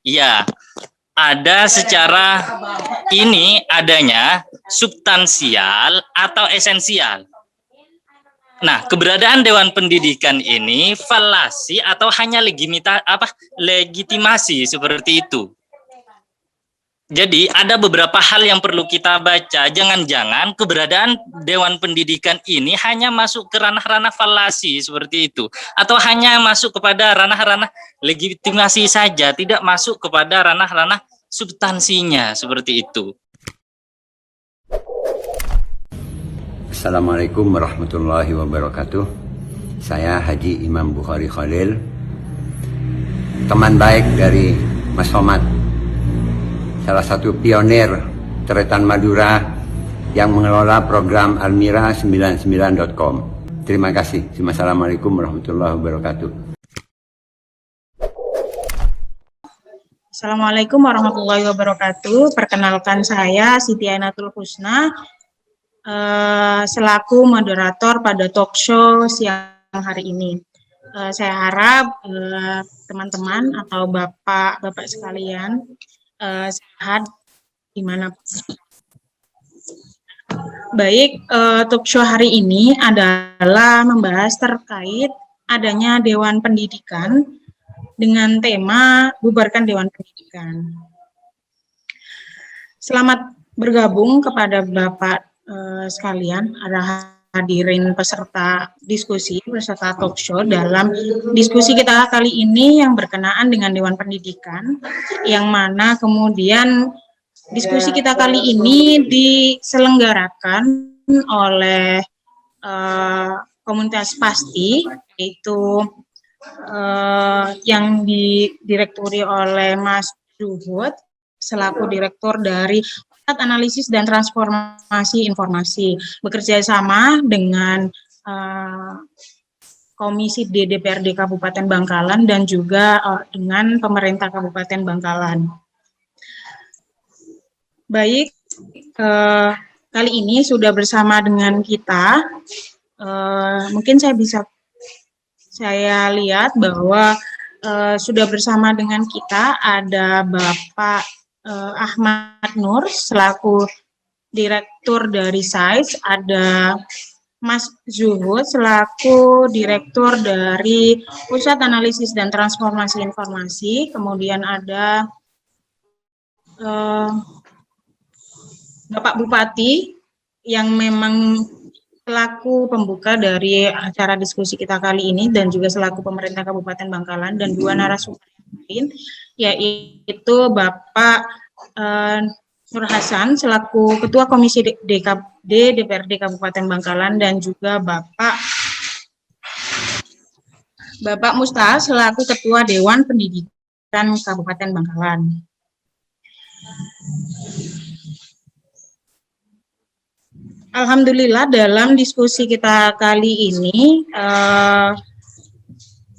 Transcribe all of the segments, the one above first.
Iya, ada secara ini adanya substansial atau esensial. Nah, keberadaan Dewan Pendidikan ini falasi atau hanya legitimasi seperti itu. Jadi ada beberapa hal yang perlu kita baca. Jangan-jangan keberadaan Dewan Pendidikan ini hanya masuk ke ranah-ranah falasi seperti itu, atau hanya masuk kepada ranah-ranah legitimasi saja, tidak masuk kepada ranah-ranah substansinya seperti itu. Assalamualaikum warahmatullahi wabarakatuh. Saya Haji Imam Bukhari Khalil, teman baik dari Mas Somad, salah satu pionir Tretan Madura yang mengelola program almira99.com. Terima kasih. Assalamualaikum warahmatullahi wabarakatuh. Assalamualaikum warahmatullahi wabarakatuh. Perkenalkan, saya Siti Ainatul Husna, selaku moderator pada talk show siang hari ini. Saya harap teman-teman atau bapak-bapak sekalian sehat dimanapun. Baik, talk show hari ini adalah membahas terkait adanya Dewan Pendidikan dengan tema bubarkan Dewan Pendidikan. Selamat bergabung kepada Bapak sekalian, ada hadirin peserta diskusi, peserta talk show dalam diskusi kita kali ini yang berkenaan dengan Dewan Pendidikan, yang mana kemudian diskusi kita kali ini diselenggarakan oleh komunitas PASTI, yaitu yang didirekturi oleh Mas Zuhud selaku direktur dari Pusat Analisis dan Transformasi Informasi, bekerja sama dengan Komisi D DPRD Kabupaten Bangkalan dan juga dengan pemerintah Kabupaten Bangkalan. Baik, kali ini sudah bersama dengan kita, mungkin saya lihat bahwa sudah bersama dengan kita ada Bapak Ahmad Nur selaku direktur dari SAIS, ada Mas Zuhud selaku direktur dari Pusat Analisis dan Transformasi Informasi, kemudian ada Bapak Bupati yang memang selaku pembuka dari acara diskusi kita kali ini dan juga selaku pemerintah Kabupaten Bangkalan, dan dua narasumber yang lain, yaitu Bapak Nur Hasan selaku Ketua Komisi DKD DPRD Kabupaten Bangkalan dan juga Bapak Musta selaku Ketua Dewan Pendidikan Kabupaten Bangkalan. Alhamdulillah dalam diskusi kita kali ini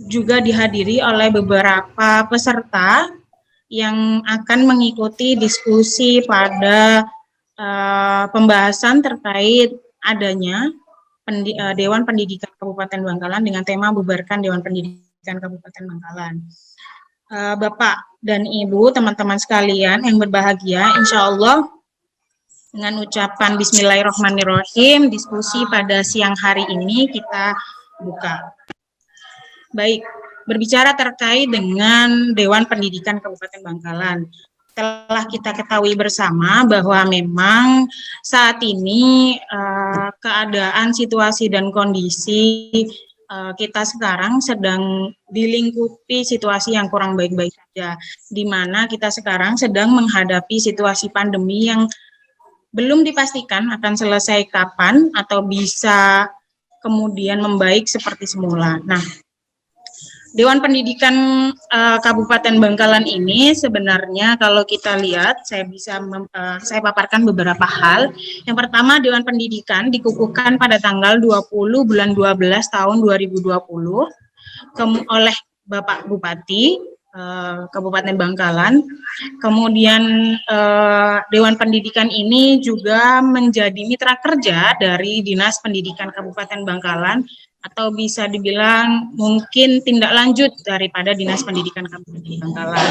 juga dihadiri oleh beberapa peserta yang akan mengikuti diskusi pada pembahasan terkait adanya Dewan Pendidikan Kabupaten Bangkalan dengan tema bubarkan Dewan Pendidikan Kabupaten Bangkalan. Bapak dan Ibu, teman-teman sekalian yang berbahagia, insya Allah dengan ucapan Bismillahirrahmanirrahim, diskusi pada siang hari ini kita buka. Baik, berbicara terkait dengan Dewan Pendidikan Kabupaten Bangkalan. Telah kita ketahui bersama bahwa memang saat ini keadaan, situasi, dan kondisi kita sekarang sedang dilingkupi situasi yang kurang baik-baik saja, di mana kita sekarang sedang menghadapi situasi pandemi yang belum dipastikan akan selesai kapan atau bisa kemudian membaik seperti semula. Nah, Dewan Pendidikan Kabupaten Bangkalan ini sebenarnya kalau kita lihat, saya paparkan beberapa hal. Yang pertama, Dewan Pendidikan dikukuhkan pada tanggal 20 bulan 12 tahun 2020 oleh Bapak Bupati Kabupaten Bangkalan. Kemudian Dewan Pendidikan ini juga menjadi mitra kerja dari Dinas Pendidikan Kabupaten Bangkalan atau bisa dibilang mungkin tindak lanjut daripada Dinas Pendidikan Kabupaten Bangkalan.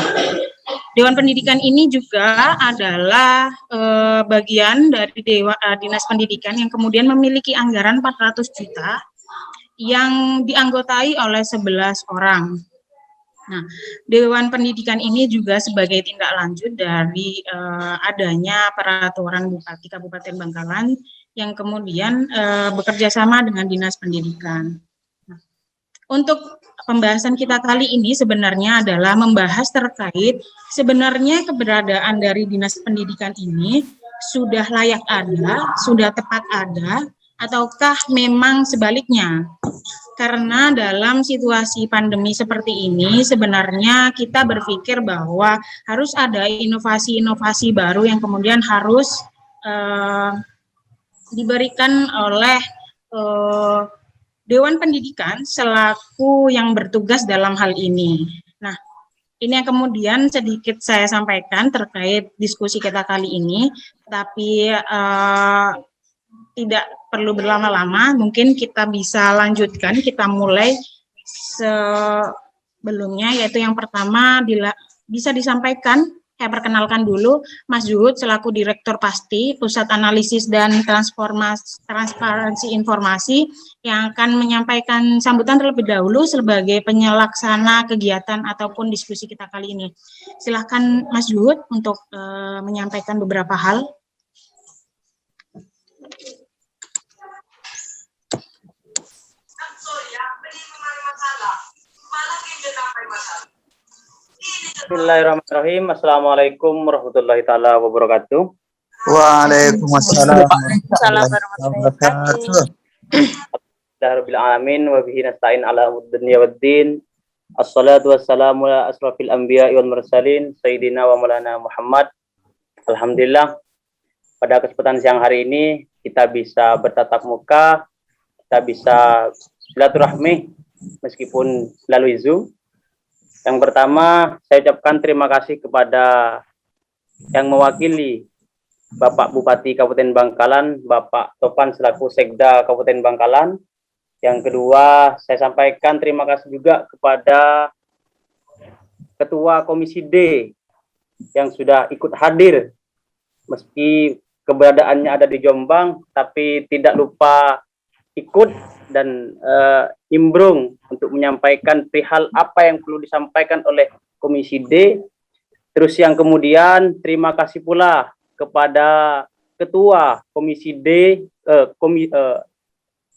Dewan Pendidikan ini juga adalah bagian dari Dinas Pendidikan yang kemudian memiliki anggaran 400 juta yang dianggotai oleh 11 orang. Nah, Dewan Pendidikan ini juga sebagai tindak lanjut dari adanya peraturan Bupati Kabupaten Bangkalan yang kemudian bekerja sama dengan Dinas Pendidikan. Nah, untuk pembahasan kita kali ini sebenarnya adalah membahas terkait sebenarnya keberadaan dari Dinas Pendidikan ini sudah layak ada, sudah tepat ada, ataukah memang sebaliknya? Karena dalam situasi pandemi seperti ini sebenarnya kita berpikir bahwa harus ada inovasi-inovasi baru yang kemudian harus diberikan oleh Dewan Pendidikan selaku yang bertugas dalam hal ini. Nah, ini yang kemudian sedikit saya sampaikan terkait diskusi kita kali ini, tapi tidak perlu berlama-lama, mungkin kita bisa lanjutkan, kita mulai sebelumnya, yaitu yang pertama bisa disampaikan, saya perkenalkan dulu Mas Juhud selaku Direktur PASTI, Pusat Analisis dan Transparansi Informasi, yang akan menyampaikan sambutan terlebih dahulu sebagai penyelaksana kegiatan ataupun diskusi kita kali ini. Silakan Mas Juhud untuk menyampaikan beberapa hal. Bismillahirrahmanirrahim. Assalamualaikum warahmatullahi taala wabarakatuh. Waalaikumsalam warahmatullahi wabarakatuh. Alhamdulillahirabbil alamin wa bihi nasta'in ala dunya waddin. Assalatu wassalamu ala asrofil anbiya'i wal mursalin sayyidina wa maulana Muhammad. Alhamdulillah, pada kesempatan siang hari ini kita bisa bertatap muka, kita bisa silaturahmi meskipun melalui Zoom. Yang pertama, saya ucapkan terima kasih kepada yang mewakili Bapak Bupati Kabupaten Bangkalan, Bapak Topan selaku Sekda Kabupaten Bangkalan. Yang kedua, saya sampaikan terima kasih juga kepada Ketua Komisi D yang sudah ikut hadir, meski keberadaannya ada di Jombang, tapi tidak lupa ikut dan nimbrung untuk menyampaikan perihal apa yang perlu disampaikan oleh Komisi D. Terus yang kemudian terima kasih pula kepada Ketua Komisi D,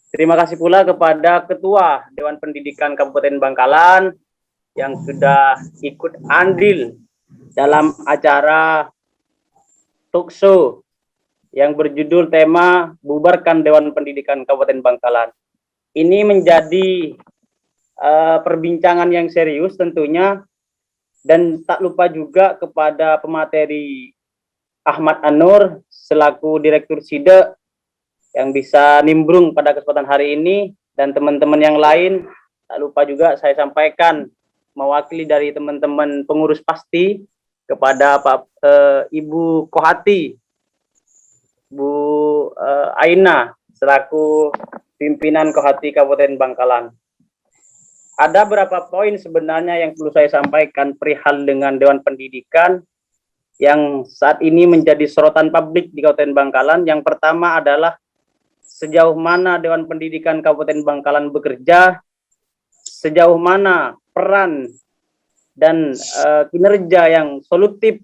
terima kasih pula kepada Ketua Dewan Pendidikan Kabupaten Bangkalan yang sudah ikut andil dalam acara talk show yang berjudul tema Bubarkan Dewan Pendidikan Kabupaten Bangkalan. Ini menjadi perbincangan yang serius tentunya, dan tak lupa juga kepada pemateri Ahmad Anur selaku Direktur SIDE yang bisa nimbrung pada kesempatan hari ini, dan teman-teman yang lain. Tak lupa juga saya sampaikan mewakili dari teman-teman pengurus PASTI kepada Ibu Kohati, Bu Aina selaku pimpinan Kohati Kabupaten Bangkalan. Ada beberapa poin sebenarnya yang perlu saya sampaikan perihal dengan Dewan Pendidikan yang saat ini menjadi sorotan publik di Kabupaten Bangkalan. Yang pertama adalah sejauh mana Dewan Pendidikan Kabupaten Bangkalan bekerja, sejauh mana peran dan kinerja yang solutif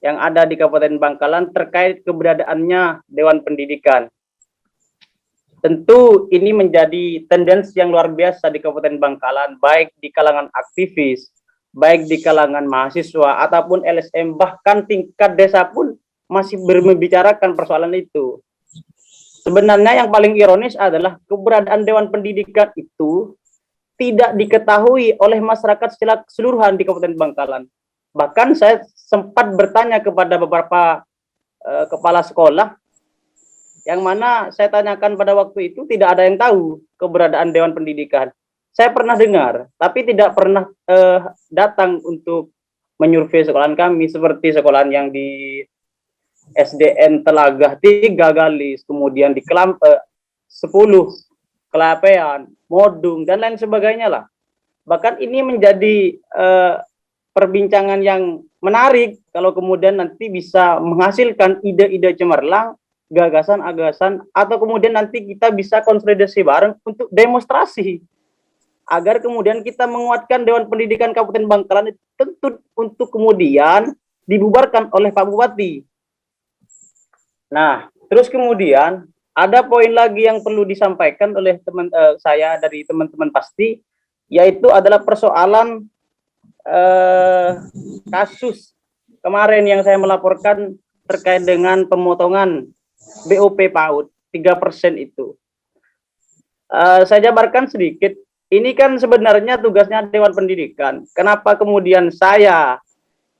yang ada di Kabupaten Bangkalan terkait keberadaannya Dewan Pendidikan. Tentu ini menjadi tendensi yang luar biasa di Kabupaten Bangkalan, baik di kalangan aktivis, baik di kalangan mahasiswa ataupun LSM, bahkan tingkat desa pun masih membicarakan persoalan itu. Sebenarnya yang paling ironis adalah keberadaan Dewan Pendidikan itu tidak diketahui oleh masyarakat secara keseluruhan di Kabupaten Bangkalan. Bahkan saya sempat bertanya kepada beberapa kepala sekolah, yang mana saya tanyakan pada waktu itu tidak ada yang tahu keberadaan Dewan Pendidikan. Saya pernah dengar, tapi tidak pernah datang untuk menyurvei sekolahan kami, seperti sekolahan yang di SDN Telagah 3 kali, kemudian di 10 Kelapean, modung, dan lain sebagainya lah. Bahkan ini menjadi perbincangan yang menarik kalau kemudian nanti bisa menghasilkan ide-ide cemerlang, gagasan-gagasan, atau kemudian nanti kita bisa konsolidasi bareng untuk demonstrasi agar kemudian kita menguatkan Dewan Pendidikan Kabupaten Bangkalan itu tentu untuk kemudian dibubarkan oleh Pak Bupati. Nah, terus kemudian ada poin lagi yang perlu disampaikan oleh saya dari teman-teman pasti, yaitu adalah persoalan kasus kemarin yang saya melaporkan terkait dengan pemotongan BOP PAUD 3% itu. Saya jabarkan sedikit. Ini kan sebenarnya tugasnya Dewan Pendidikan. Kenapa kemudian saya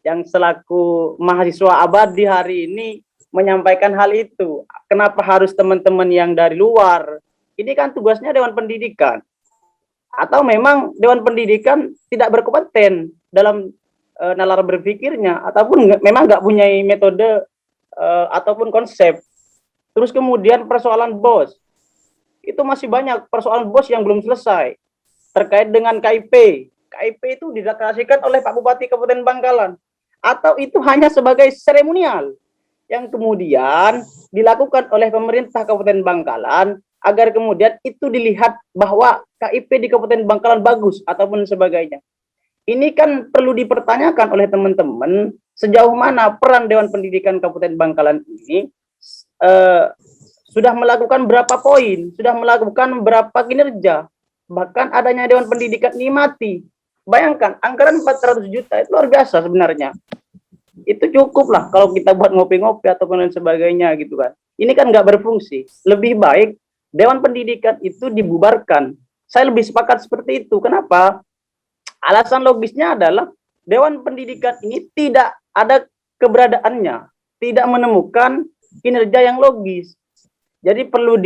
yang selaku mahasiswa abadi hari ini menyampaikan hal itu? Kenapa harus teman-teman yang dari luar? Ini kan tugasnya Dewan Pendidikan. Atau memang Dewan Pendidikan tidak berkompeten dalam nalar berpikirnya, ataupun memang nggak punya metode ataupun konsep. Terus kemudian persoalan BOS. Itu masih banyak persoalan BOS yang belum selesai. Terkait dengan KIP. KIP itu dideklarasikan oleh Pak Bupati Kabupaten Bangkalan. Atau itu hanya sebagai seremonial yang kemudian dilakukan oleh pemerintah Kabupaten Bangkalan agar kemudian itu dilihat bahwa KIP di Kabupaten Bangkalan bagus ataupun sebagainya. Ini kan perlu dipertanyakan oleh teman-teman sejauh mana peran Dewan Pendidikan Kabupaten Bangkalan ini sudah melakukan berapa poin, sudah melakukan berapa kinerja. Bahkan adanya Dewan Pendidikan ini mati. Bayangkan, anggaran 400 juta itu luar biasa sebenarnya. Itu cukup lah kalau kita buat ngopi-ngopi ataupun lain sebagainya gitu kan. Ini kan nggak berfungsi. Lebih baik Dewan Pendidikan itu dibubarkan. Saya lebih sepakat seperti itu. Kenapa? Alasan logisnya adalah Dewan Pendidikan ini tidak ada keberadaannya. Tidak menemukan kinerja yang logis. Jadi perlu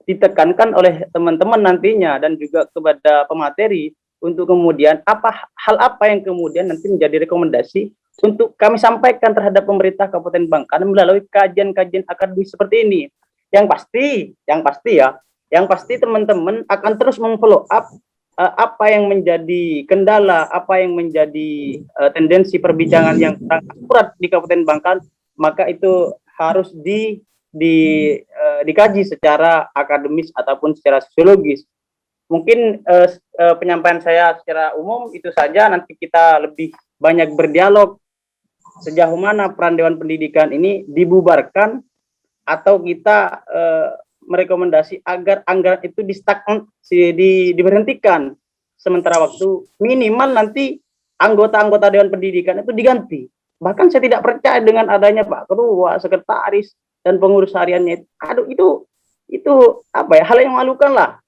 ditekankan oleh teman-teman nantinya dan juga kepada pemateri untuk kemudian hal apa yang kemudian nanti menjadi rekomendasi untuk kami sampaikan terhadap pemerintah Kabupaten Bangkalan melalui kajian-kajian akademis seperti ini. Yang pasti teman-teman akan terus memfollow up apa yang menjadi kendala, apa yang menjadi tendensi perbincangan yang akurat di Kabupaten Bangkalan, maka itu harus dikaji secara akademis ataupun secara sosiologis. Mungkin penyampaian saya secara umum itu saja. Nanti kita lebih banyak berdialog sejauh mana peran Dewan Pendidikan ini dibubarkan atau kita merekomendasi agar anggaran itu diberhentikan sementara waktu, minimal nanti anggota-anggota Dewan Pendidikan itu diganti. Bahkan saya tidak percaya dengan adanya Pak Ketua, Sekretaris, dan pengurus hariannya. Aduh, itu apa ya, hal yang memalukan lah.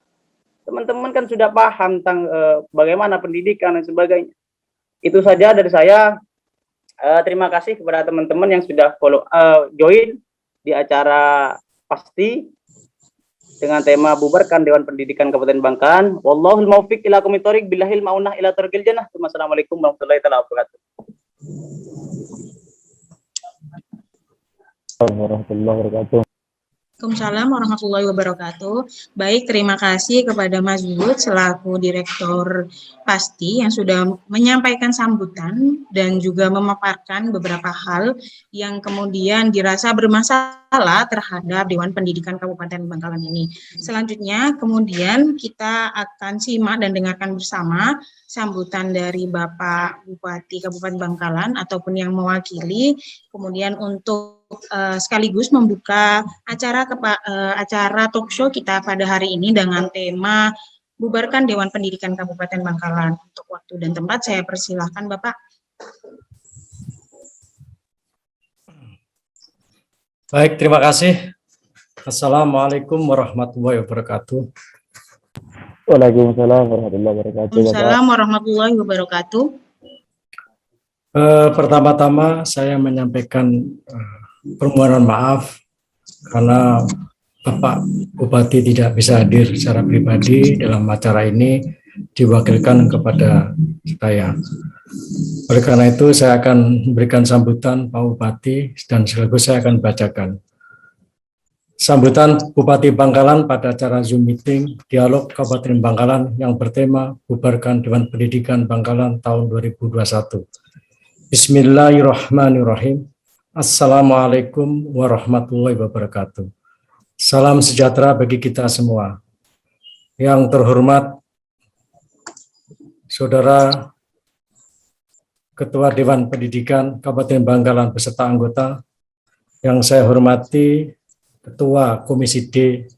Teman-teman kan sudah paham tentang bagaimana pendidikan dan sebagainya. Itu saja dari saya. Terima kasih kepada teman-teman yang sudah join di acara pasti dengan tema bubarkan Dewan Pendidikan Kabupaten Bangkalan. Wallahul muwaffiq ila aqwamit thoriq, billahil ma'unah ila thoriqil jannah. Wassalamualaikum warahmatullahi wabarakatuh. Warahmatullahi wabarakatuh. Waalaikumsalam warahmatullahi wabarakatuh. Baik, terima kasih kepada Mas Bud selaku Direktur Pasti yang sudah menyampaikan sambutan dan juga memaparkan beberapa hal yang kemudian dirasa bermasalah terhadap Dewan Pendidikan Kabupaten Bangkalan ini. Selanjutnya kemudian kita akan simak dan dengarkan bersama sambutan dari Bapak Bupati Kabupaten Bangkalan ataupun yang mewakili, kemudian untuk sekaligus membuka acara talk show kita pada hari ini dengan tema bubarkan Dewan Pendidikan Kabupaten Bangkalan. Untuk waktu dan tempat saya persilahkan Bapak. Baik, terima kasih. Assalamualaikum warahmatullahi wabarakatuh. Waalaikumsalam warahmatullahi wabarakatuh. Waalaikumsalam warahmatullahi wabarakatuh. Pertama-tama saya menyampaikan permohonan maaf karena Bapak Bupati tidak bisa hadir secara pribadi dalam acara ini, diwakilkan kepada saya. Oleh karena itu saya akan memberikan sambutan Pak Bupati dan sekaligus saya akan bacakan. Sambutan Bupati Bangkalan pada acara Zoom meeting Dialog Kabupaten Bangkalan yang bertema Bubarkan Dewan Pendidikan Bangkalan tahun 2021. Bismillahirrahmanirrahim. Assalamualaikum warahmatullahi wabarakatuh. Salam sejahtera bagi kita semua. Yang terhormat Saudara Ketua Dewan Pendidikan Kabupaten Bangkalan beserta anggota, yang saya hormati Ketua Komisi D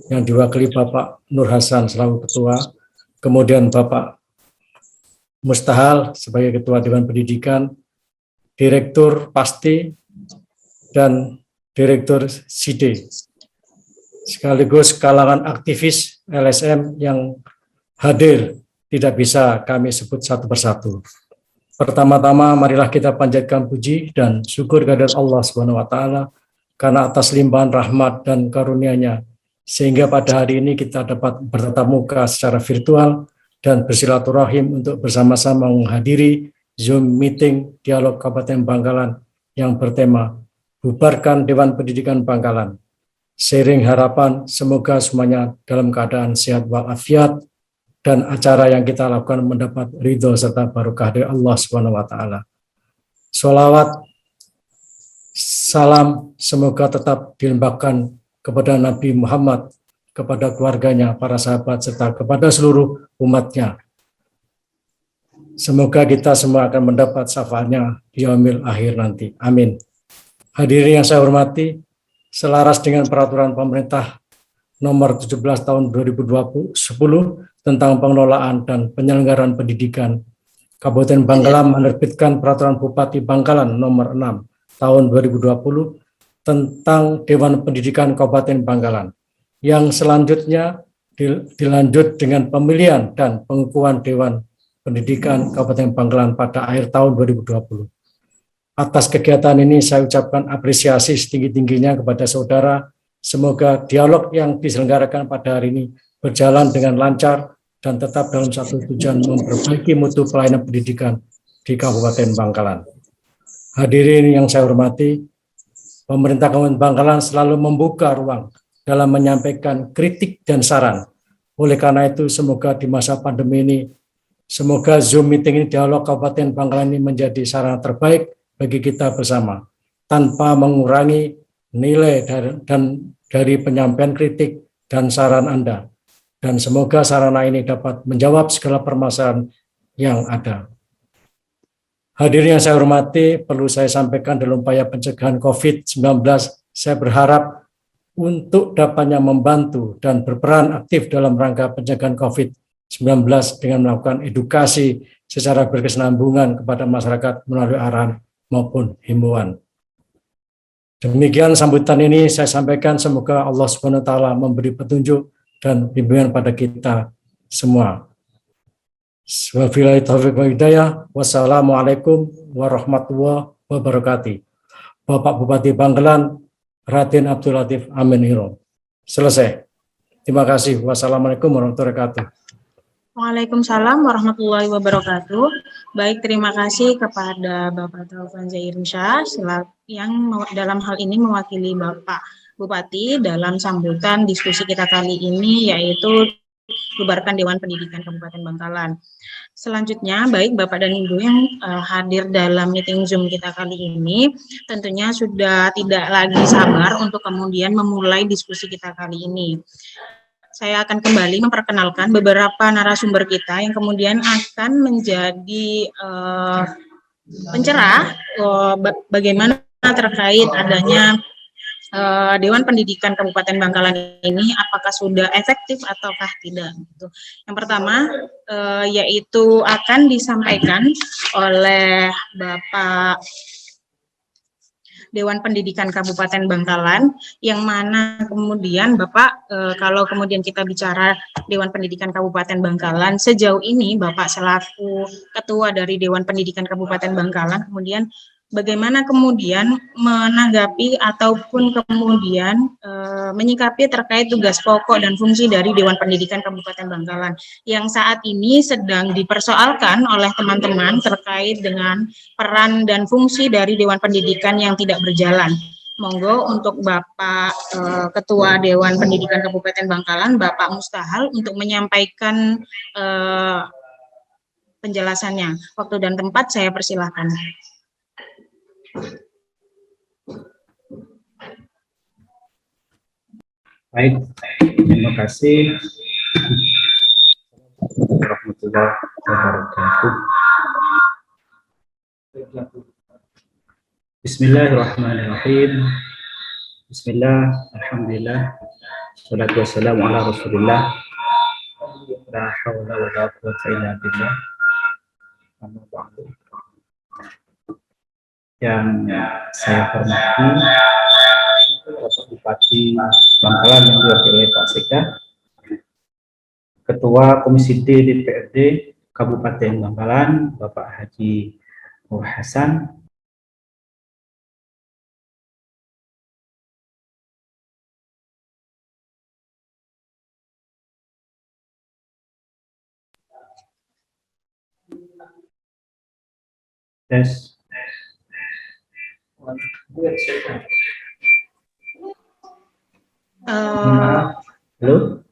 yang diwakili Bapak Nur Hasan selaku Ketua, kemudian Bapak Mustahal sebagai Ketua Dewan Pendidikan, Direktur Pasti, dan Direktur SIDE, sekaligus kalangan aktivis LSM yang hadir tidak bisa kami sebut satu persatu. Pertama-tama marilah kita panjatkan puji dan syukur kehadirat Allah Subhanahu wa taala karena atas limpahan rahmat dan karunia-Nya sehingga pada hari ini kita dapat bertatap muka secara virtual dan bersilaturahim untuk bersama-sama menghadiri Zoom meeting Dialog Kabupaten Bangkalan yang bertema Bubarkan Dewan Pendidikan Bangkalan. Sharing harapan semoga semuanya dalam keadaan sehat walafiat dan acara yang kita lakukan mendapat ridho serta barokah dari Allah Subhanahu wa taala. Sholawat salam semoga tetap dilimpahkan kepada Nabi Muhammad, kepada keluarganya, para sahabat, serta kepada seluruh umatnya. Semoga kita semua akan mendapat syafaatnya di yaumil akhir nanti. Amin. Hadirin yang saya hormati, selaras dengan peraturan pemerintah nomor 17 tahun 2010 tentang pengelolaan dan penyelenggaraan pendidikan, Kabupaten Bangkalan menerbitkan peraturan Bupati Bangkalan nomor 6 tahun 2020 tentang Dewan Pendidikan Kabupaten Bangkalan, yang selanjutnya dilanjut dengan pemilihan dan pengukuhan Dewan Pendidikan Kabupaten Bangkalan pada akhir tahun 2020. Atas kegiatan ini saya ucapkan apresiasi setinggi-tingginya kepada saudara. Semoga dialog yang diselenggarakan pada hari ini berjalan dengan lancar dan tetap dalam satu tujuan memperbaiki mutu pelayanan pendidikan di Kabupaten Bangkalan. Hadirin yang saya hormati, pemerintah Kabupaten Bangkalan selalu membuka ruang dalam menyampaikan kritik dan saran. Oleh karena itu, semoga di masa pandemi ini, semoga Zoom meeting ini Dialog Kabupaten Bangkalan ini menjadi sarana terbaik bagi kita bersama, tanpa mengurangi nilai dari penyampaian kritik dan saran Anda. Dan semoga sarana ini dapat menjawab segala permasalahan yang ada. Hadirin yang saya hormati, perlu saya sampaikan dalam upaya pencegahan COVID-19, saya berharap untuk dapatnya membantu dan berperan aktif dalam rangka pencegahan COVID-19 dengan melakukan edukasi secara berkesinambungan kepada masyarakat melalui arahan maupun himbauan. Demikian sambutan ini saya sampaikan, semoga Allah Subhanahu wa taala memberi petunjuk dan bimbingan pada kita semua. Wabillahi taufiq wal hidayah. Wassalamualaikum warahmatullahi wabarakatuh. Bapak Bupati Bangkalan, Raden Abdul Latif Amin Hiro. Selesai. Terima kasih. Wassalamualaikum warahmatullahi wabarakatuh. Waalaikumsalam warahmatullahi wabarakatuh. Baik, terima kasih kepada Bapak Taufan Zairinsyah yang dalam hal ini mewakili Bapak Bupati dalam sambutan diskusi kita kali ini, yaitu Bubarkan Dewan Pendidikan Kabupaten Bangkalan. Selanjutnya, baik Bapak dan Ibu yang hadir dalam meeting Zoom kita kali ini, tentunya sudah tidak lagi sabar untuk kemudian memulai diskusi kita kali ini. Saya akan kembali memperkenalkan beberapa narasumber kita yang kemudian akan menjadi pencerah bagaimana terkait adanya Dewan Pendidikan Kabupaten Bangkalan ini, apakah sudah efektif ataukah tidak. Yang pertama yaitu akan disampaikan oleh Bapak Dewan Pendidikan Kabupaten Bangkalan, yang mana kemudian Bapak, kalau kemudian kita bicara Dewan Pendidikan Kabupaten Bangkalan, sejauh ini Bapak selaku Ketua dari Dewan Pendidikan Kabupaten Bangkalan, kemudian bagaimana kemudian menanggapi ataupun kemudian menyikapi terkait tugas pokok dan fungsi dari Dewan Pendidikan Kabupaten Bangkalan yang saat ini sedang dipersoalkan oleh teman-teman terkait dengan peran dan fungsi dari Dewan Pendidikan yang tidak berjalan. Monggo untuk Bapak Ketua Dewan Pendidikan Kabupaten Bangkalan, Bapak Mustahal, untuk menyampaikan penjelasannya. Waktu dan tempat saya persilahkan. Baik, terima kasih. Warahmatullahi wabarakatuh. Bismillahirrahmanirrahim. Bismillah, alhamdulillah, salatu wassalamu ala rasulillah, la hawla wa la quwwata illa billah. Amma ba'du. Yang saya hormati Bapak Bupati Bangkalan yang diwakili oleh Pak Sekda, Ketua Komisi D DPRD Kabupaten Bangkalan Bapak Haji Nur Hasan, tes. Halo.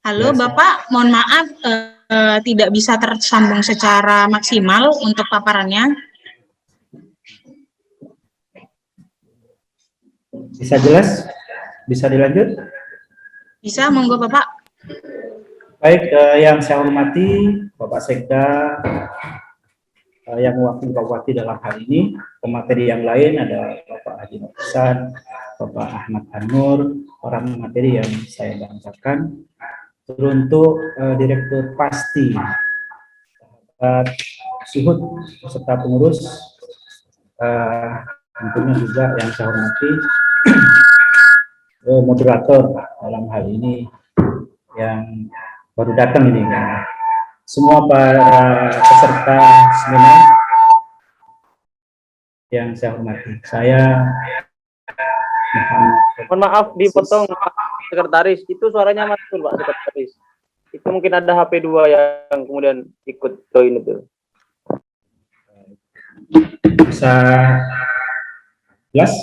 Halo Bapak, mohon maaf tidak bisa tersambung secara maksimal untuk paparannya. Bisa jelas? Bisa dilanjut? Bisa, monggo Bapak. Baik, yang saya hormati Bapak Sekda, yang mewakili Pak Bupati dalam hal ini. Pemateri yang lain ada Bapak Haji Nur Hasan, Bapak Ahmad Anur, orang materi yang saya banggakan. Untuk Direktur Pasti, Suhud serta pengurus, tentunya juga yang saya hormati moderator dalam hal ini yang baru datang ini, semua para peserta seminar yang saya hormati. Saya Mohon maaf dipotong Pak Sekretaris, itu suaranya masuk Pak Sekretaris. Itu mungkin ada HP 2 yang kemudian ikut join itu. Bisa jelas?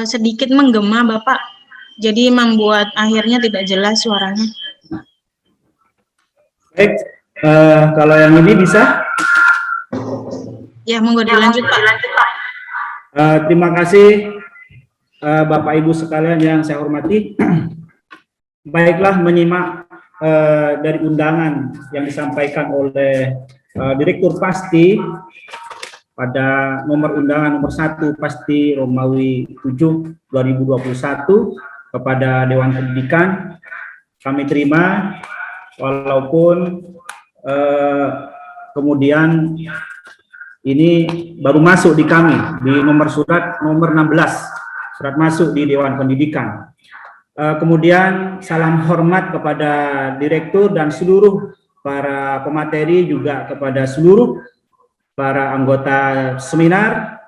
Sedikit menggema Bapak, jadi membuat akhirnya tidak jelas suaranya. Baik, kalau yang ini bisa? Ya, monggo dilanjut Pak. Terima kasih Bapak Ibu sekalian yang saya hormati. Baiklah, menyimak dari undangan yang disampaikan oleh Direktur Pasti pada nomor undangan nomor 1 Pasti Romawi 7 2021 kepada Dewan Pendidikan, kami terima, walaupun kemudian ini baru masuk di kami di nomor surat nomor 16, surat masuk di Dewan Pendidikan. Kemudian salam hormat kepada Direktur dan seluruh para pemateri, juga kepada seluruh para anggota seminar.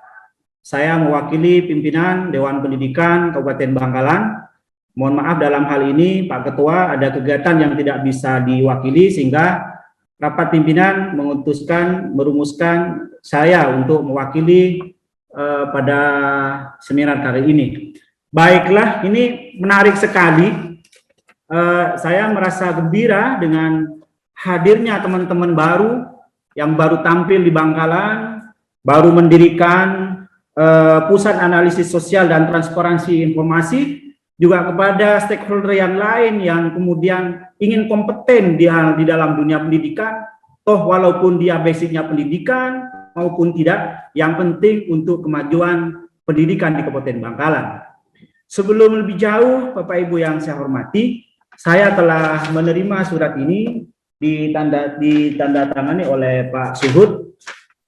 Saya mewakili pimpinan Dewan Pendidikan Kabupaten Bangkalan. Mohon maaf dalam hal ini Pak Ketua ada kegiatan yang tidak bisa diwakili sehingga rapat pimpinan merumuskan saya untuk mewakili pada seminar kali ini. Baiklah, ini menarik sekali. Saya merasa gembira dengan hadirnya teman-teman baru yang baru tampil di Bangkalan, baru mendirikan Pusat Analisis Sosial dan Transparansi Informasi, juga kepada stakeholder yang lain yang kemudian ingin kompeten di dalam dunia pendidikan, toh walaupun dia basicnya pendidikan maupun tidak, yang penting untuk kemajuan pendidikan di Kabupaten Bangkalan. Sebelum lebih jauh, Bapak Ibu yang saya hormati, saya telah menerima surat ini ditandatangani oleh Pak Suhud.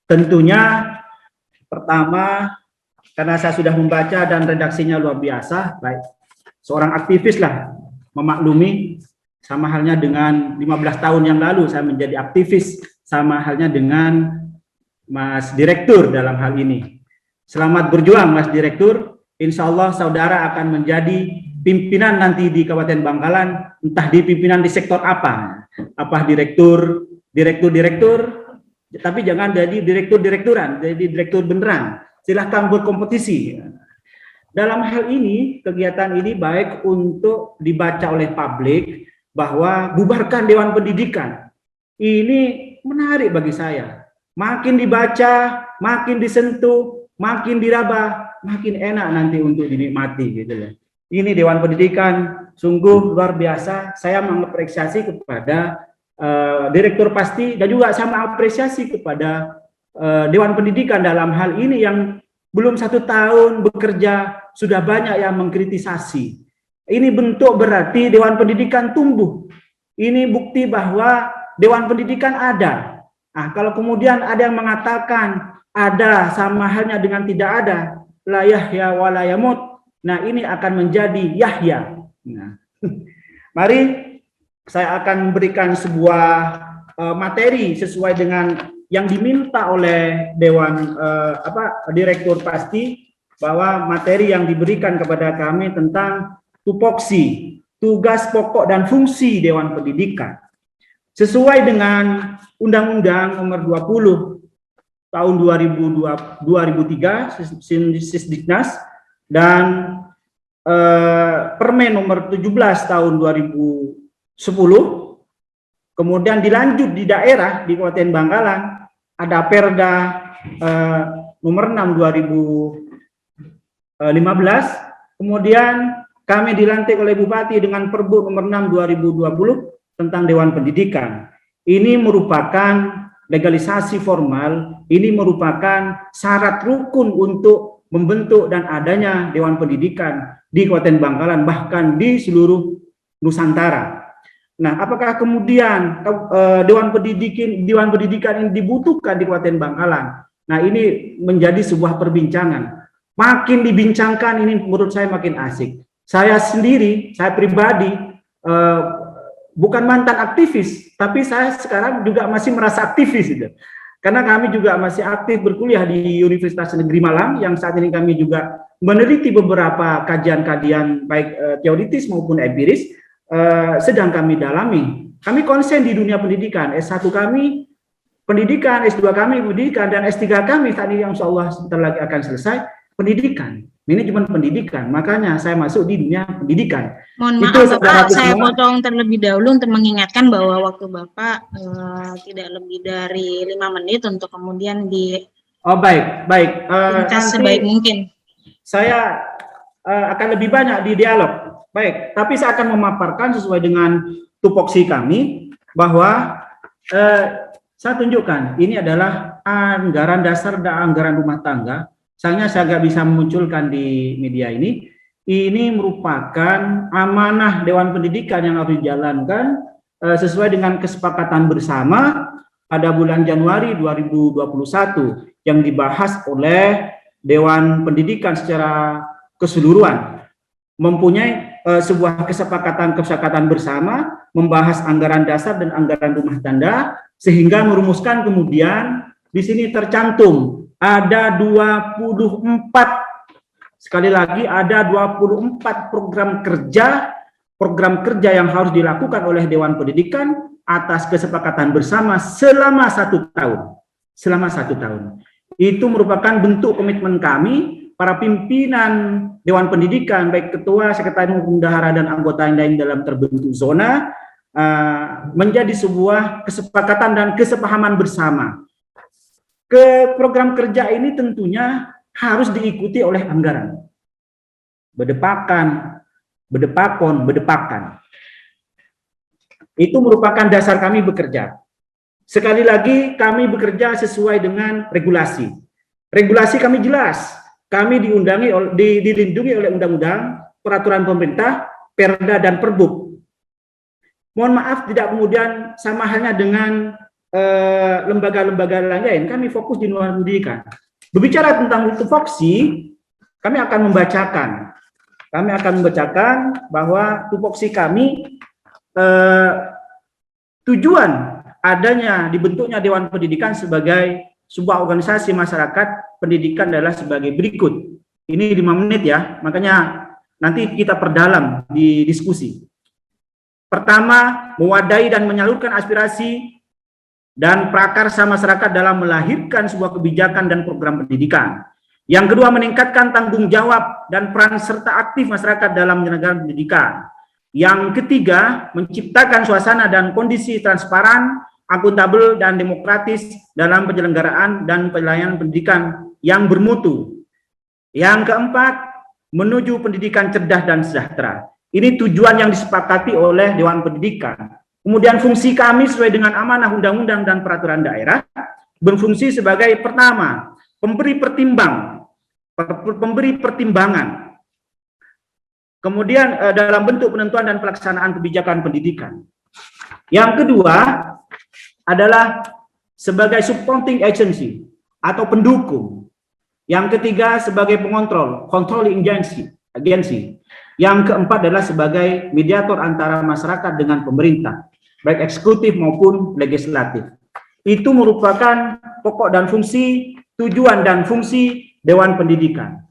Tentunya pertama, karena saya sudah membaca dan redaksinya luar biasa, baik seorang aktivis lah memaklumi, sama halnya dengan 15 tahun yang lalu saya menjadi aktivis, sama halnya dengan Mas Direktur dalam hal ini. Selamat berjuang Mas Direktur, insya Allah saudara akan menjadi pimpinan nanti di Kabupaten Bangkalan, entah di pimpinan di sektor apa direktur, tapi jangan jadi direkturan, jadi direktur beneran. silahkan berkompetisi. Dalam hal ini, kegiatan ini baik untuk dibaca oleh publik bahwa bubarkan Dewan Pendidikan. Ini menarik bagi saya. Makin dibaca, makin disentuh, makin diraba, makin enak nanti untuk dinikmati gitu loh. Ini Dewan Pendidikan sungguh luar biasa. Saya mengapresiasi kepada Direktur Pasti dan juga saya mengapresiasi kepada Dewan Pendidikan dalam hal ini yang belum 1 tahun bekerja sudah banyak yang mengkritisasi. Ini bentuk berarti Dewan Pendidikan tumbuh. Ini bukti bahwa Dewan Pendidikan ada. Nah, kalau kemudian ada yang mengatakan ada sama halnya dengan tidak ada, la yahya wa la yamut. Nah, ini akan menjadi yahya. Nah, mari saya akan berikan sebuah materi sesuai dengan yang diminta oleh Dewan Direktur Pasti, bahwa materi yang diberikan kepada kami tentang tupoksi, tugas pokok dan fungsi Dewan Pendidikan. Sesuai dengan Undang-Undang Nomor 20 Tahun 2003 Sisdiknas dan Permen Nomor 17 Tahun 2010, kemudian dilanjut di daerah di Kabupaten Bangkalan ada Perda Nomor 6 2015, kemudian kami dilantik oleh Bupati dengan Perbu Nomor 6 2020 tentang Dewan Pendidikan. Ini merupakan legalisasi formal, ini merupakan syarat rukun untuk membentuk dan adanya Dewan Pendidikan di Kabupaten Bangkalan, bahkan di seluruh Nusantara. Nah, apakah kemudian Dewan Pendidikan ini dibutuhkan di Kabupaten Bangkalan? Nah, ini menjadi sebuah perbincangan. Makin dibincangkan ini menurut saya makin asik. Saya sendiri, saya pribadi bukan mantan aktivis, tapi saya sekarang juga masih merasa aktivis gitu. Karena kami juga masih aktif berkuliah di Universitas Negeri Malang, yang saat ini kami juga meneliti beberapa kajian-kajian baik teoritis maupun empiris sedang kami dalami. Kami konsen di dunia pendidikan. S1 kami pendidikan, S2 kami pendidikan, dan S3 kami saat ini yang insya Allah sebentar lagi akan selesai pendidikan, manajemen pendidikan. Makanya saya masuk di dunia pendidikan. Mohon maaf Bapak, saya potong terlebih dahulu untuk mengingatkan bahwa waktu Bapak tidak lebih dari 5 menit untuk kemudian di baik. sebaik mungkin. Saya akan lebih banyak di dialog. Baik, tapi saya akan memaparkan sesuai dengan tupoksi kami bahwa saya tunjukkan ini adalah anggaran dasar dan anggaran rumah tangga. Sayangnya saya nggak bisa memunculkan di media ini. Ini merupakan amanah Dewan Pendidikan yang harus dijalankan sesuai dengan kesepakatan bersama pada bulan Januari 2021 yang dibahas oleh Dewan Pendidikan secara keseluruhan. Mempunyai sebuah kesepakatan bersama membahas anggaran dasar dan anggaran rumah tangga, sehingga merumuskan kemudian di sini tercantum ada 24, sekali lagi ada 24 program kerja yang harus dilakukan oleh Dewan Pendidikan atas kesepakatan bersama selama 1 tahun. Selama 1 tahun. Itu merupakan bentuk komitmen kami, para pimpinan Dewan Pendidikan, baik ketua, sekretaris bendahara dan anggota yang lain dalam terbentuk zona, menjadi sebuah kesepakatan dan kesepahaman bersama. Program kerja ini tentunya harus diikuti oleh anggaran. Bedepakan. Itu merupakan dasar kami bekerja. Sekali lagi kami bekerja sesuai dengan regulasi. Regulasi kami jelas. Kami dilindungi oleh undang-undang, peraturan pemerintah, perda dan perbuk. Mohon maaf tidak kemudian sama halnya dengan lembaga-lembaga lain, kami fokus di luar pendidikan. Berbicara tentang tupoksi, kami akan membacakan bahwa tupoksi kami tujuan adanya dibentuknya Dewan Pendidikan sebagai sebuah organisasi masyarakat pendidikan adalah sebagai berikut. Ini 5 menit ya, makanya nanti kita perdalam di diskusi. Pertama, mewadahi dan menyalurkan aspirasi dan prakarsa masyarakat dalam melahirkan sebuah kebijakan dan program pendidikan. Yang kedua, meningkatkan tanggung jawab dan peran serta aktif masyarakat dalam penyelenggaraan pendidikan. Yang ketiga, menciptakan suasana dan kondisi transparan, akuntabel, dan demokratis dalam penyelenggaraan dan pelayanan pendidikan yang bermutu. Yang keempat, menuju pendidikan cerdas dan sejahtera. Ini tujuan yang disepakati oleh Dewan Pendidikan. Kemudian fungsi kami sesuai dengan amanah undang-undang dan peraturan daerah, berfungsi sebagai pertama, pemberi pertimbangan. Kemudian dalam bentuk penentuan dan pelaksanaan kebijakan pendidikan. Yang kedua adalah sebagai supporting agency atau pendukung. Yang ketiga sebagai pengontrol, controlling agency. Yang keempat adalah sebagai mediator antara masyarakat dengan pemerintah, baik eksekutif maupun legislatif. Itu merupakan pokok dan fungsi, tujuan dan fungsi Dewan Pendidikan.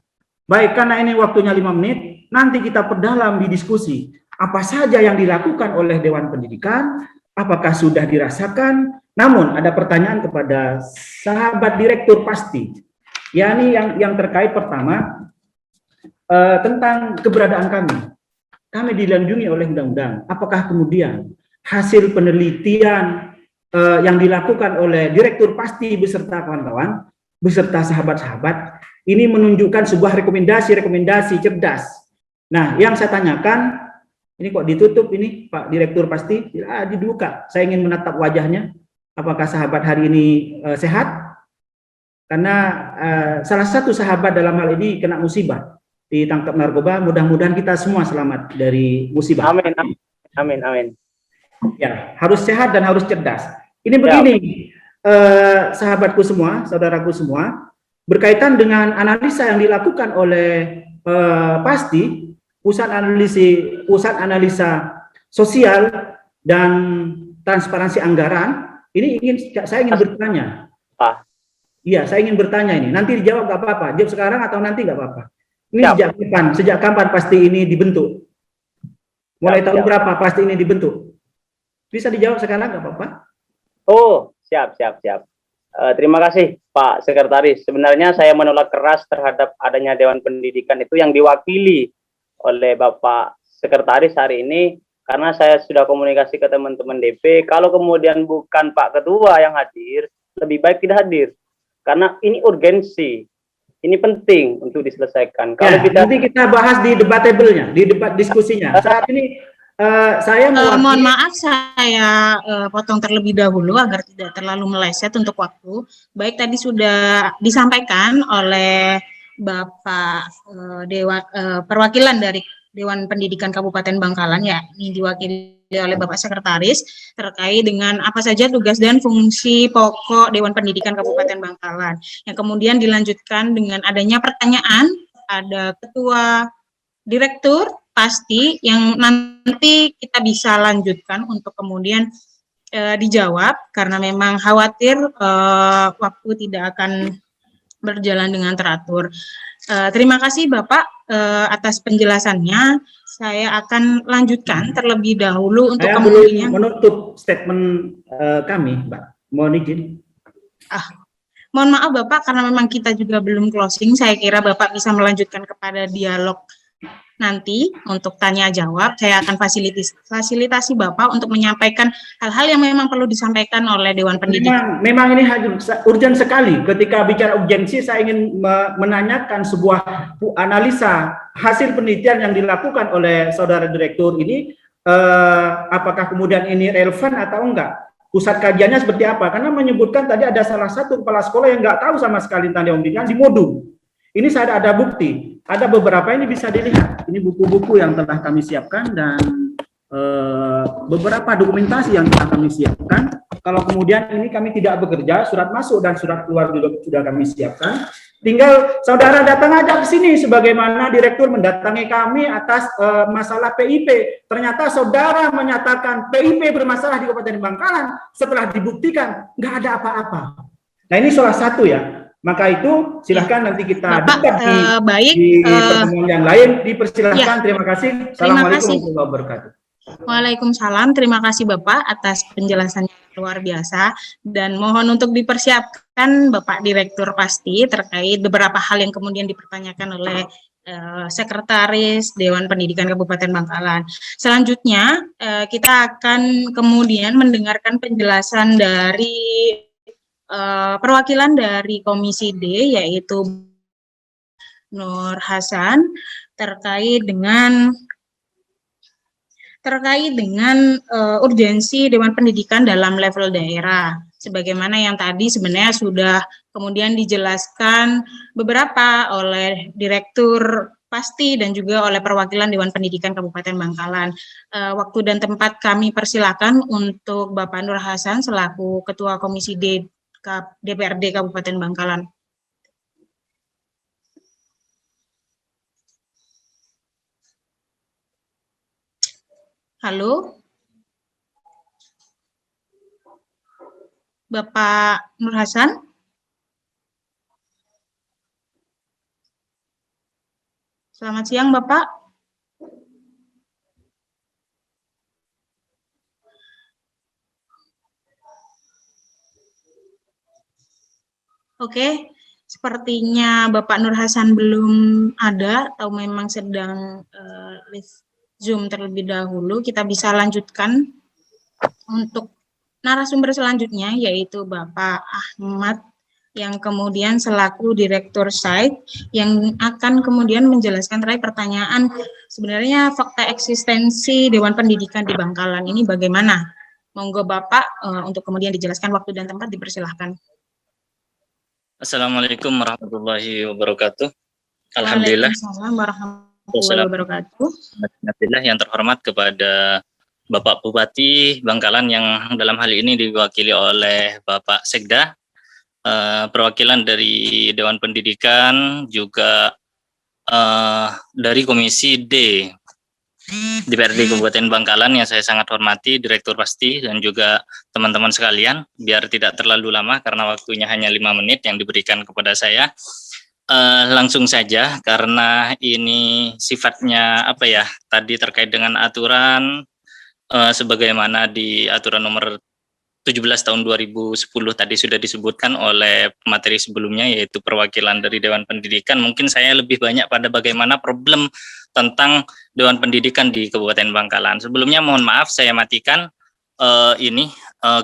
Baik, karena ini waktunya 5 menit, nanti kita perdalam di diskusi apa saja yang dilakukan oleh Dewan Pendidikan, apakah sudah dirasakan. Namun ada pertanyaan kepada sahabat direktur pasti, yakni yang terkait pertama tentang keberadaan kami. Kami dilindungi oleh undang-undang. Apakah kemudian hasil penelitian yang dilakukan oleh direktur pasti beserta kawan-kawan, beserta sahabat-sahabat, ini menunjukkan sebuah rekomendasi cerdas. Nah, yang saya tanyakan, ini kok ditutup ini Pak Direktur pasti, dibuka. Saya ingin menatap wajahnya. Apakah sahabat hari ini sehat? Karena salah satu sahabat dalam hal ini kena musibah, ditangkap narkoba. Mudah-mudahan kita semua selamat dari musibah. Amin, amin, amin. Ya, harus sehat dan harus cerdas. Ini begini, sahabatku semua, saudaraku semua, berkaitan dengan analisa yang dilakukan oleh pasti pusat analisa sosial dan transparansi anggaran. Ini saya ingin bertanya. Iya, saya ingin bertanya ini. Nanti dijawab nggak apa-apa. Jawab sekarang atau nanti nggak apa-apa. Ini sejak kapan pasti ini dibentuk? Mulai tahun berapa pasti ini dibentuk? Bisa dijawab sekarang nggak apa-apa? Oh, siap. Terima kasih Pak Sekretaris. Sebenarnya saya menolak keras terhadap adanya Dewan Pendidikan itu yang diwakili oleh Bapak Sekretaris hari ini, karena saya sudah komunikasi ke teman-teman DP. Kalau kemudian bukan Pak Ketua yang hadir, lebih baik tidak hadir. Karena ini urgensi, ini penting untuk diselesaikan. Kalau nanti kita bahas di debatable-nya, di debat diskusinya. Saat ini saya mohon maaf saya potong terlebih dahulu agar tidak terlalu meleset untuk waktu. Baik, tadi sudah disampaikan oleh Bapak perwakilan dari Dewan Pendidikan Kabupaten Bangkalan, ya, ini diwakili oleh Bapak Sekretaris terkait dengan apa saja tugas dan fungsi pokok Dewan Pendidikan Kabupaten Bangkalan. Yang kemudian dilanjutkan dengan adanya pertanyaan ada Ketua Direktur pasti yang nanti kita bisa lanjutkan untuk kemudian dijawab, karena memang khawatir waktu tidak akan berjalan dengan teratur. Terima kasih Bapak atas penjelasannya. Saya akan lanjutkan terlebih dahulu untuk saya kemudian menutup statement kami, Mbak. Mohon izin. Mohon maaf Bapak, karena memang kita juga belum closing. Saya kira Bapak bisa melanjutkan kepada dialog nanti untuk tanya jawab. Saya akan fasilitasi Bapak untuk menyampaikan hal-hal yang memang perlu disampaikan oleh Dewan Pendidikan. Memang ini urgent sekali. Ketika bicara urgensi, saya ingin menanyakan sebuah analisa hasil penelitian yang dilakukan oleh saudara direktur ini, apakah kemudian ini relevan atau enggak? Pusat kajiannya seperti apa? Karena menyebutkan tadi ada salah satu kepala sekolah yang nggak tahu sama sekali tentang Dewan Pendidikan di Modul. Ini saya ada bukti. Ada beberapa ini bisa dilihat. Ini buku-buku yang telah kami siapkan dan beberapa dokumentasi yang telah kami siapkan. Kalau kemudian ini kami tidak bekerja, surat masuk dan surat keluar juga sudah kami siapkan. Tinggal saudara datang aja ke sini sebagaimana direktur mendatangi kami atas masalah PIP. Ternyata saudara menyatakan PIP bermasalah di Kabupaten Bangkalan setelah dibuktikan nggak ada apa-apa. Nah, ini salah satu ya. Maka itu silahkan nanti kita debat di pertemuan yang lain. Dipersilahkan. Terima kasih. Assalamualaikum warahmatullahi wabarakatuh. Waalaikumsalam, terima kasih Bapak atas penjelasannya luar biasa dan mohon untuk dipersiapkan Bapak Direktur Pasti terkait beberapa hal yang kemudian dipertanyakan oleh Sekretaris Dewan Pendidikan Kabupaten Bangkalan. Selanjutnya kita akan kemudian mendengarkan penjelasan dari perwakilan dari Komisi D yaitu Nur Hasan terkait dengan urgensi Dewan Pendidikan dalam level daerah. Sebagaimana yang tadi sebenarnya sudah kemudian dijelaskan beberapa oleh Direktur Pasti dan juga oleh perwakilan Dewan Pendidikan Kabupaten Bangkalan. Waktu dan tempat kami persilakan untuk Bapak Nur Hasan selaku Ketua Komisi D DPRD Kabupaten Bangkalan. Halo, Bapak Nur Hasan. Selamat siang, Bapak. Oke, sepertinya Bapak Nur Hasan belum ada atau memang sedang Zoom terlebih dahulu. Kita bisa lanjutkan untuk narasumber selanjutnya yaitu Bapak Ahmad yang kemudian selaku Direktur Site yang akan kemudian menjelaskan terkait pertanyaan sebenarnya fakta eksistensi Dewan Pendidikan di Bangkalan ini bagaimana. Monggo Bapak untuk kemudian dijelaskan waktu dan tempat dipersilahkan. Assalamualaikum warahmatullahi wabarakatuh. Alhamdulillah. Waalaikumsalam warahmatullahi wabarakatuh. Alhamdulillah yang terhormat kepada Bapak Bupati Bangkalan yang dalam hal ini diwakili oleh Bapak Sekda, perwakilan dari Dewan Pendidikan, juga dari Komisi D DPRD Kabupaten Bangkalan yang saya sangat hormati, Direktur Pasti, dan juga teman-teman sekalian. Biar tidak terlalu lama karena waktunya hanya 5 menit yang diberikan kepada saya. Langsung saja karena ini sifatnya tadi terkait dengan aturan sebagaimana di aturan nomor 17 tahun 2010 tadi sudah disebutkan oleh materi sebelumnya yaitu perwakilan dari Dewan Pendidikan. Mungkin saya lebih banyak pada bagaimana problem tentang Dewan Pendidikan di Kabupaten Bangkalan. Sebelumnya mohon maaf saya matikan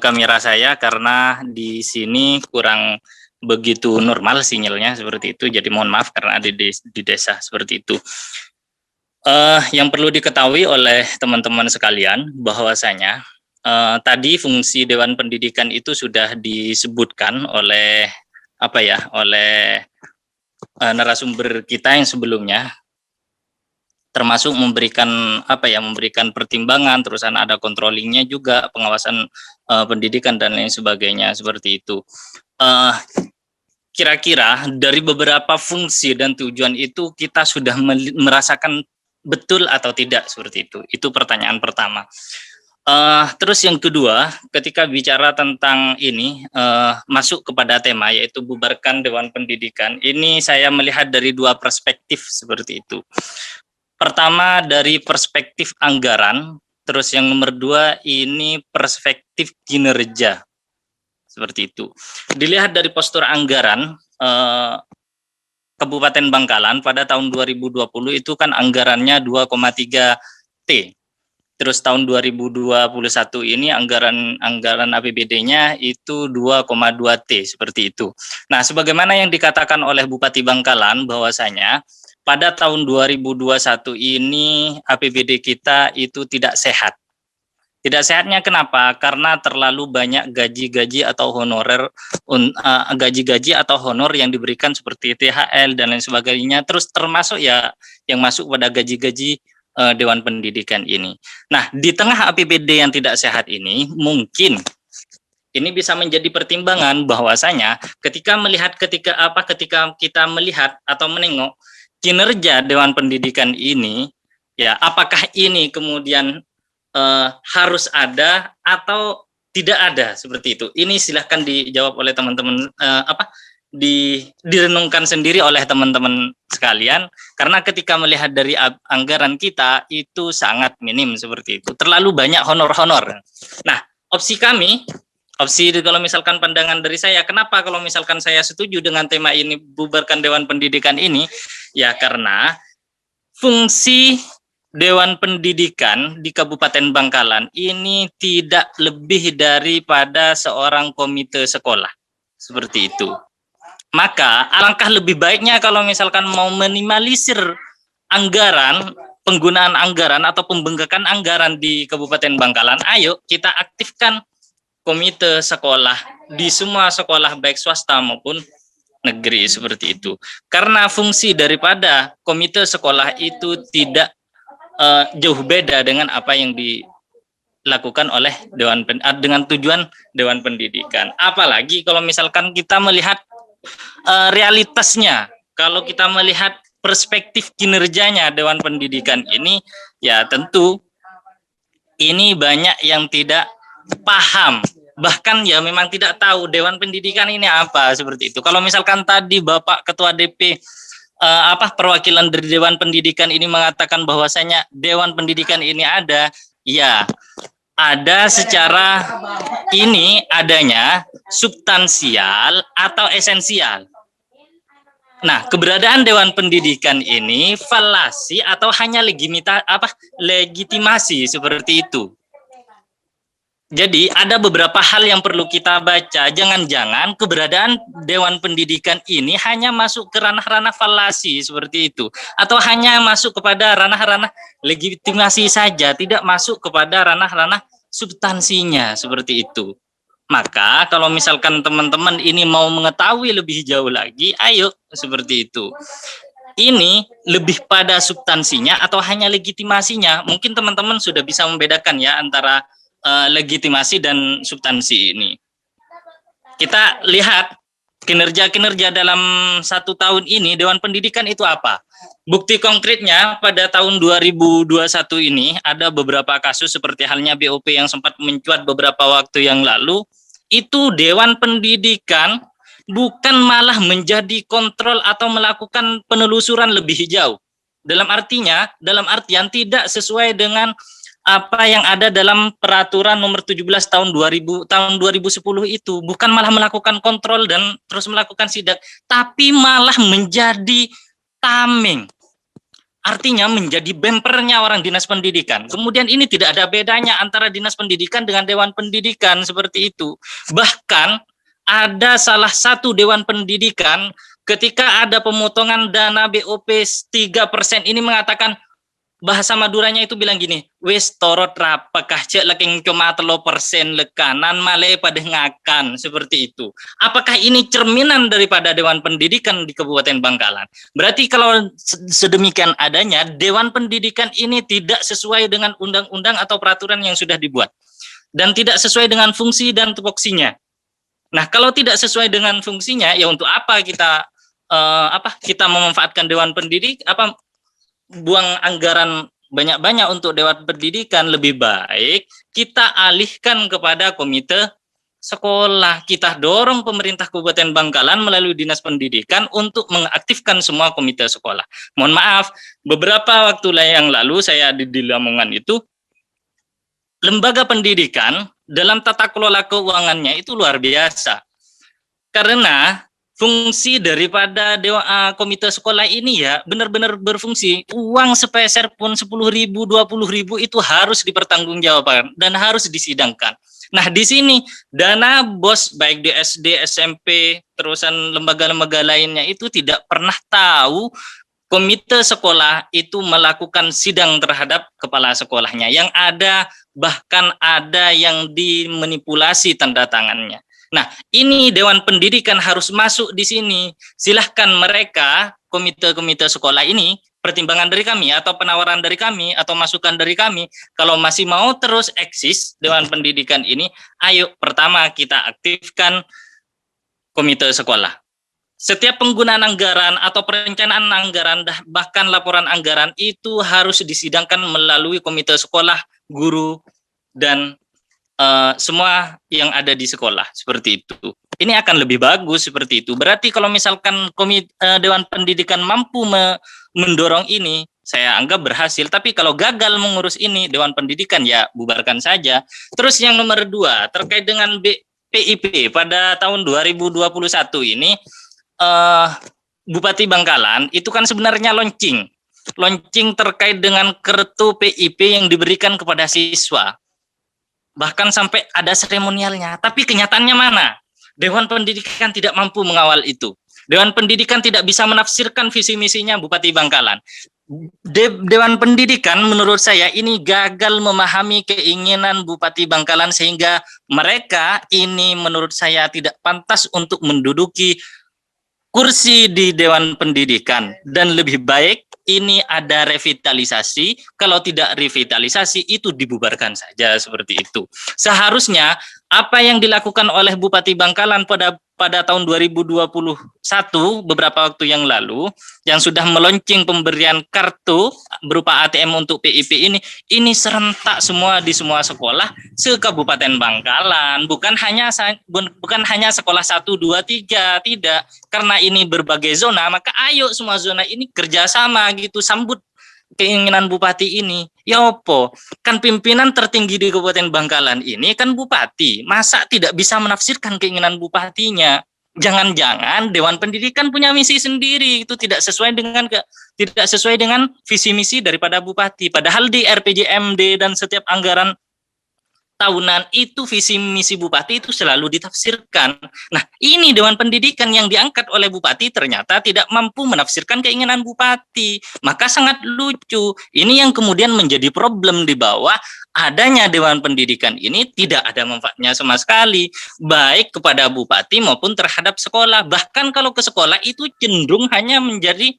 kamera saya karena di sini kurang begitu normal sinyalnya seperti itu. Jadi mohon maaf karena ada di desa seperti itu. Yang perlu diketahui oleh teman-teman sekalian bahwasanya tadi fungsi Dewan Pendidikan itu sudah disebutkan oleh narasumber kita yang sebelumnya, termasuk memberikan pertimbangan, terus ada controllingnya juga, pengawasan pendidikan dan lain sebagainya seperti itu. Kira-kira dari beberapa fungsi dan tujuan itu kita sudah merasakan betul atau tidak seperti itu? Itu pertanyaan pertama. Terus yang kedua, ketika bicara tentang ini masuk kepada tema yaitu bubarkan Dewan Pendidikan, ini saya melihat dari dua perspektif seperti itu. Pertama dari perspektif anggaran, terus yang nomor dua ini perspektif kinerja seperti itu. Dilihat dari postur anggaran Kabupaten Bangkalan pada tahun 2020 itu kan anggarannya 2,3 T. Terus tahun 2021 ini anggaran APBD-nya itu 2,2 T seperti itu. Nah, sebagaimana yang dikatakan oleh Bupati Bangkalan bahwasanya pada tahun 2021 ini APBD kita itu tidak sehat. Tidak sehatnya kenapa? Karena terlalu banyak gaji-gaji atau honorer, gaji-gaji atau honor yang diberikan seperti THL dan lain sebagainya. Terus termasuk ya yang masuk pada gaji-gaji Dewan Pendidikan ini. Nah, di tengah APBD yang tidak sehat ini, mungkin ini bisa menjadi pertimbangan bahwasanya ketika kita melihat atau menengok kinerja Dewan Pendidikan ini, ya apakah ini kemudian harus ada atau tidak ada seperti itu. Ini silahkan dijawab oleh teman-teman direnungkan sendiri oleh teman-teman sekalian, karena ketika melihat dari anggaran kita itu sangat minim seperti itu, terlalu banyak honor-honor. Nah, opsi kami, kalau misalkan pandangan dari saya, kenapa kalau misalkan saya setuju dengan tema ini, bubarkan Dewan Pendidikan ini, ya karena fungsi Dewan Pendidikan di Kabupaten Bangkalan ini tidak lebih daripada seorang komite sekolah, seperti itu. Maka alangkah lebih baiknya kalau misalkan mau minimalisir anggaran, penggunaan anggaran atau pembengkakan anggaran di Kabupaten Bangkalan, ayo kita aktifkan komite sekolah di semua sekolah baik swasta maupun negeri seperti itu. Karena fungsi daripada komite sekolah itu tidak jauh beda dengan apa yang dilakukan oleh dengan tujuan Dewan Pendidikan. Apalagi kalau misalkan kita melihat realitasnya, kalau kita melihat perspektif kinerjanya Dewan Pendidikan ini, ya tentu ini banyak yang tidak paham, bahkan ya memang tidak tahu Dewan Pendidikan ini apa, seperti itu. Kalau misalkan tadi Bapak Ketua DP perwakilan dari Dewan Pendidikan ini mengatakan bahwasanya Dewan Pendidikan ini ada, ya ada secara ini adanya substansial atau esensial. Nah, keberadaan Dewan Pendidikan ini falasi atau hanya legitimasi seperti itu. Jadi ada beberapa hal yang perlu kita baca. Jangan-jangan keberadaan Dewan Pendidikan ini hanya masuk ke ranah-ranah falasi seperti itu, atau hanya masuk kepada ranah-ranah legitimasi saja, tidak masuk kepada ranah-ranah substansinya seperti itu. Maka kalau misalkan teman-teman ini mau mengetahui lebih jauh lagi, ayo seperti itu. Ini lebih pada substansinya atau hanya legitimasinya. Mungkin teman-teman sudah bisa membedakan ya antara legitimasi dan substansi ini. Kita lihat kinerja-kinerja dalam 1 tahun ini Dewan Pendidikan itu apa? Bukti konkretnya pada tahun 2021 ini ada beberapa kasus seperti halnya BOP yang sempat mencuat beberapa waktu yang lalu. Itu Dewan Pendidikan bukan malah menjadi kontrol atau melakukan penelusuran lebih jauh. Dalam artian tidak sesuai dengan apa yang ada dalam peraturan nomor 17 tahun 2010 itu, bukan malah melakukan kontrol dan terus melakukan sidak, tapi malah menjadi tameng. Artinya menjadi bempernya orang dinas pendidikan. Kemudian ini tidak ada bedanya antara dinas pendidikan dengan Dewan Pendidikan seperti itu. Bahkan ada salah satu Dewan Pendidikan ketika ada pemotongan dana BOP 3% ini mengatakan, bahasa Maduranya itu bilang gini, wis torot rapakah cek leking cuma 3% lekanan malai pada ngakan, seperti itu. Apakah ini cerminan daripada Dewan Pendidikan di Kabupaten Bangkalan? Berarti kalau sedemikian adanya, Dewan Pendidikan ini tidak sesuai dengan undang-undang atau peraturan yang sudah dibuat, dan tidak sesuai dengan fungsi dan tupoksinya. Nah, kalau tidak sesuai dengan fungsinya, ya untuk apa kita kita memanfaatkan Dewan Pendidikan, buang anggaran banyak-banyak untuk Dewan Pendidikan? Lebih baik kita alihkan kepada komite sekolah. Kita dorong pemerintah Kabupaten Bangkalan melalui Dinas Pendidikan untuk mengaktifkan semua komite sekolah. Mohon maaf, beberapa waktu yang lalu saya di Lamongan itu, lembaga pendidikan dalam tata kelola keuangannya itu luar biasa. Karena fungsi daripada komite sekolah ini ya benar-benar berfungsi. Uang sepeser pun 10.000, 20.000 itu harus dipertanggungjawabkan dan harus disidangkan. Nah, di sini dana BOS baik di SD, SMP, terusan lembaga-lembaga lainnya itu tidak pernah tahu komite sekolah itu melakukan sidang terhadap kepala sekolahnya. Yang ada bahkan ada yang dimanipulasi tanda tangannya. Nah, ini Dewan Pendidikan harus masuk di sini. Silahkan mereka, komite-komite sekolah ini, pertimbangan dari kami atau penawaran dari kami atau masukan dari kami, kalau masih mau terus eksis Dewan Pendidikan ini, ayo pertama kita aktifkan komite sekolah. Setiap penggunaan anggaran atau perencanaan anggaran, bahkan laporan anggaran itu harus disidangkan melalui komite sekolah, guru, dan semua yang ada di sekolah, seperti itu. ini akan lebih bagus seperti itu. Berarti kalau misalkan Dewan Pendidikan mampu mendorong ini, saya anggap berhasil. Tapi kalau gagal mengurus ini, Dewan Pendidikan ya bubarkan saja. Terus yang nomor 2, terkait dengan PIP pada tahun 2021 ini, Bupati Bangkalan itu kan sebenarnya launching terkait dengan kartu PIP yang diberikan kepada siswa. Bahkan sampai ada seremonialnya. Tapi kenyataannya mana? Dewan Pendidikan tidak mampu mengawal itu. Dewan Pendidikan tidak bisa menafsirkan visi misinya Bupati Bangkalan. Dewan Pendidikan menurut saya ini gagal memahami keinginan Bupati Bangkalan, sehingga mereka ini menurut saya tidak pantas untuk menduduki kursi di Dewan Pendidikan, dan lebih baik ini ada revitalisasi. Kalau tidak revitalisasi, itu dibubarkan saja seperti itu. Seharusnya apa yang dilakukan oleh Bupati Bangkalan pada tahun 2021 beberapa waktu yang lalu, yang sudah meluncing pemberian kartu berupa ATM untuk PIP ini serentak semua di semua sekolah se-Kabupaten Bangkalan, bukan hanya sekolah 1, 2, 3, tidak. Karena ini berbagai zona, maka ayo semua zona ini kerjasama gitu, sambut keinginan Bupati ini. Ya opo, kan pimpinan tertinggi di Kabupaten Bangkalan ini kan Bupati, masa tidak bisa menafsirkan keinginan Bupatinya? Jangan-jangan Dewan Pendidikan punya misi sendiri, itu tidak sesuai dengan visi misi daripada Bupati. Padahal di RPJMD dan setiap anggaran tahunan itu visi misi Bupati itu selalu ditafsirkan. Nah, ini Dewan Pendidikan yang diangkat oleh Bupati ternyata tidak mampu menafsirkan keinginan Bupati. Maka sangat lucu. Ini yang kemudian menjadi problem di bawah, adanya Dewan Pendidikan ini tidak ada manfaatnya sama sekali, baik kepada Bupati maupun terhadap sekolah. Bahkan kalau ke sekolah itu cenderung hanya menjadi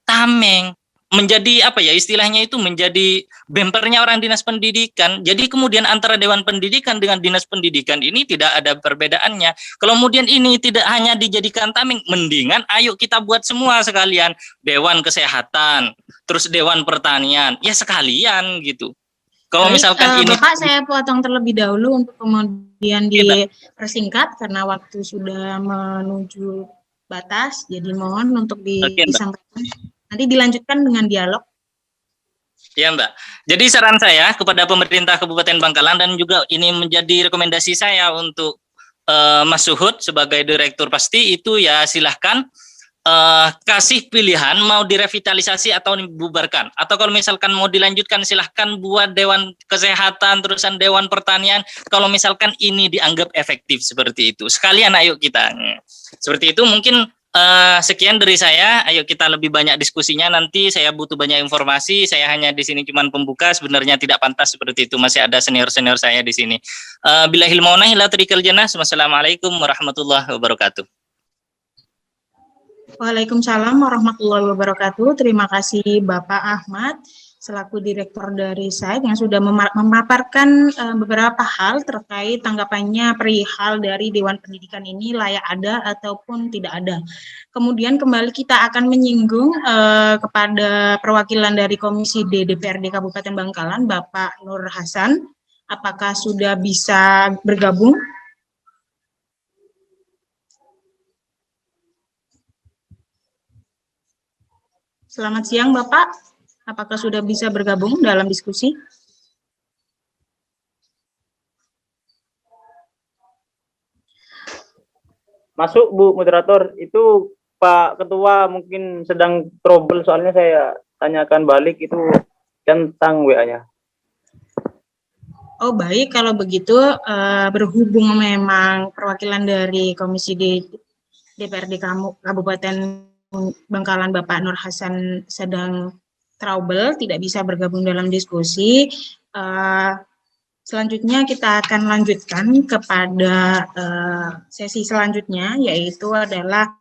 tameng, menjadi apa ya istilahnya itu, menjadi bempernya orang dinas pendidikan. Jadi kemudian antara Dewan Pendidikan dengan dinas pendidikan ini tidak ada perbedaannya. Kemudian ini tidak hanya dijadikan tameng, mendingan ayo kita buat semua sekalian, Dewan Kesehatan, terus Dewan Pertanian, ya sekalian gitu. Kalau misalkan ini Bapak, saya potong terlebih dahulu untuk kemudian dipersingkat karena waktu sudah menuju batas, jadi mohon untuk disampaikan. Nanti dilanjutkan dengan dialog. Ya Mbak, jadi saran saya kepada pemerintah Kabupaten Bangkalan, dan juga ini menjadi rekomendasi saya untuk Mas Suhud sebagai direktur pasti, itu ya silahkan kasih pilihan mau direvitalisasi atau dibubarkan. Atau kalau misalkan mau dilanjutkan silahkan buat Dewan Kesehatan, terusan Dewan Pertanian, kalau misalkan ini dianggap efektif seperti itu. Sekalian ayo kita. Seperti itu mungkin. Sekian dari saya, ayo kita lebih banyak diskusinya, nanti saya butuh banyak informasi, saya hanya di sini cuman pembuka, sebenarnya tidak pantas seperti itu, masih ada senior-senior saya di sini. Billahil maunah ila tariqil jannah. Wassalamualaikum warahmatullahi wabarakatuh. Waalaikumsalam warahmatullahi wabarakatuh. Terima kasih Bapak Ahmad selaku direktur dari SAID yang sudah memaparkan beberapa hal terkait tanggapannya perihal dari Dewan Pendidikan ini layak ada ataupun tidak ada. Kemudian kembali kita akan menyinggung kepada perwakilan dari Komisi D DPRD Kabupaten Bangkalan, Bapak Nur Hasan. Apakah sudah bisa bergabung? Selamat siang Bapak. Apakah sudah bisa bergabung dalam diskusi? Masuk Bu Moderator, itu Pak Ketua mungkin sedang trouble, soalnya saya tanyakan balik itu centang WA-nya. Oh baik, kalau begitu berhubung memang perwakilan dari Komisi D DPRD Kabupaten Bangkalan Bapak Nur Hasan sedang trouble, tidak bisa bergabung dalam diskusi. Selanjutnya kita akan lanjutkan kepada sesi selanjutnya, yaitu adalah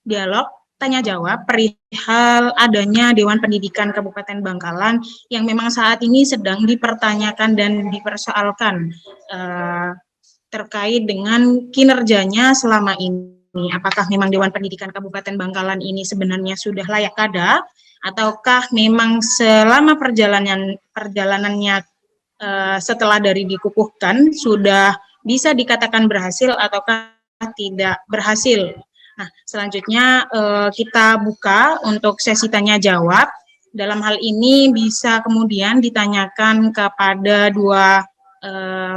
dialog tanya jawab perihal adanya Dewan Pendidikan Kabupaten Bangkalan yang memang saat ini sedang dipertanyakan dan dipersoalkan terkait dengan kinerjanya selama ini. Apakah memang Dewan Pendidikan Kabupaten Bangkalan ini sebenarnya sudah layak ada, ataukah memang selama perjalanannya setelah dari dikukuhkan sudah bisa dikatakan berhasil, ataukah tidak berhasil. Nah, selanjutnya kita buka untuk sesi tanya jawab. Dalam hal ini bisa kemudian ditanyakan kepada dua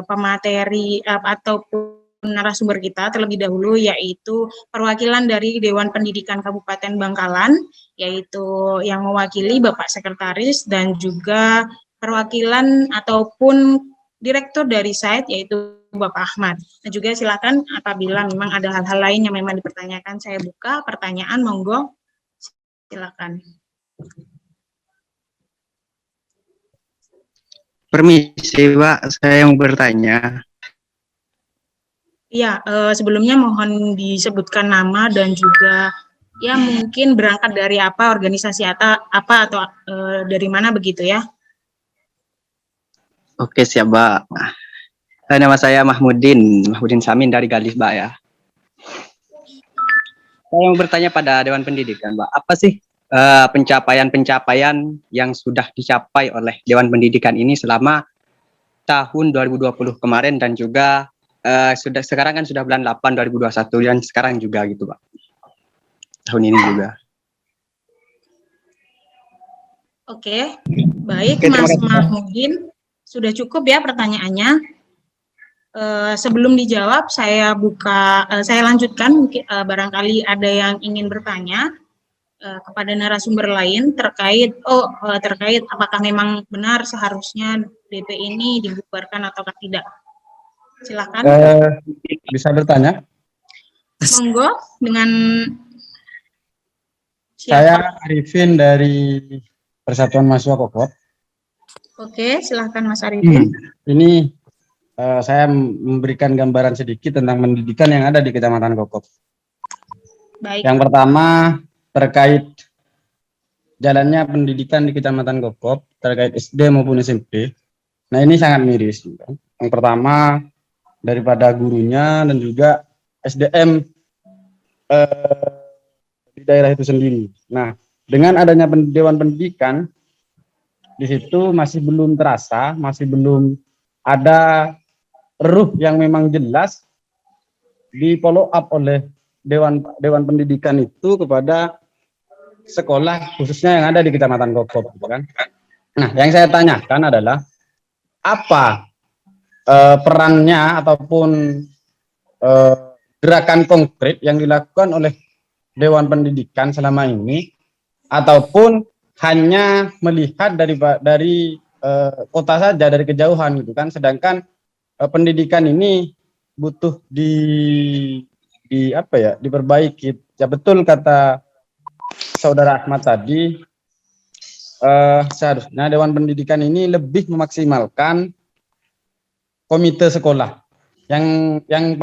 pemateri ataupun narasumber kita terlebih dahulu, yaitu perwakilan dari Dewan Pendidikan Kabupaten Bangkalan, yaitu yang mewakili Bapak Sekretaris, dan juga perwakilan ataupun direktur dari site, yaitu Bapak Ahmad. Dan juga silakan apabila memang ada hal-hal lain yang memang dipertanyakan, saya buka pertanyaan, monggo silakan. Permisi, Pak, saya mau bertanya. Iya, sebelumnya mohon disebutkan nama dan juga ya mungkin berangkat dari apa, organisasi apa atau dari mana begitu ya. Oke, siap, Pak. Nama saya Mahmudin Samin dari Galih, Pak ya. Saya mau bertanya pada Dewan Pendidikan, Pak. Apa sih pencapaian-pencapaian yang sudah dicapai oleh Dewan Pendidikan ini selama tahun 2020 kemarin dan juga sekarang kan sudah bulan 8 2021 dan sekarang juga gitu, Pak. Tahun ini juga. Oke, baik Mas Mahmudin, sudah cukup ya pertanyaannya. Sebelum dijawab, saya lanjutkan. Barangkali ada yang ingin bertanya kepada narasumber lain terkait apakah memang benar seharusnya DP ini dibubarkan ataukah tidak. Silakan. Bisa bertanya? Monggo dengan siapa? Saya Arifin dari Persatuan Mahasiswa Kokop. Oke, silahkan Mas Arifin. Ini saya memberikan gambaran sedikit tentang pendidikan yang ada di Kecamatan Kokop. Baik. Yang pertama terkait jalannya pendidikan di Kecamatan Kokop terkait SD maupun SMP. Nah, ini sangat miris. Yang pertama daripada gurunya dan juga SDM di daerah itu sendiri. Nah, dengan adanya Dewan Pendidikan di situ masih belum terasa, masih belum ada ruh yang memang jelas di follow up oleh Dewan Pendidikan itu kepada sekolah khususnya yang ada di Kecamatan Kokop, gitu kan. Nah, yang saya tanyakan adalah apa perannya ataupun gerakan konkret yang dilakukan oleh Dewan Pendidikan selama ini, ataupun hanya melihat dari kota saja, dari kejauhan gitu kan, sedangkan pendidikan ini butuh diperbaiki. Ya betul kata Saudara Ahmad tadi, seharusnya Dewan Pendidikan ini lebih memaksimalkan komite sekolah. Yang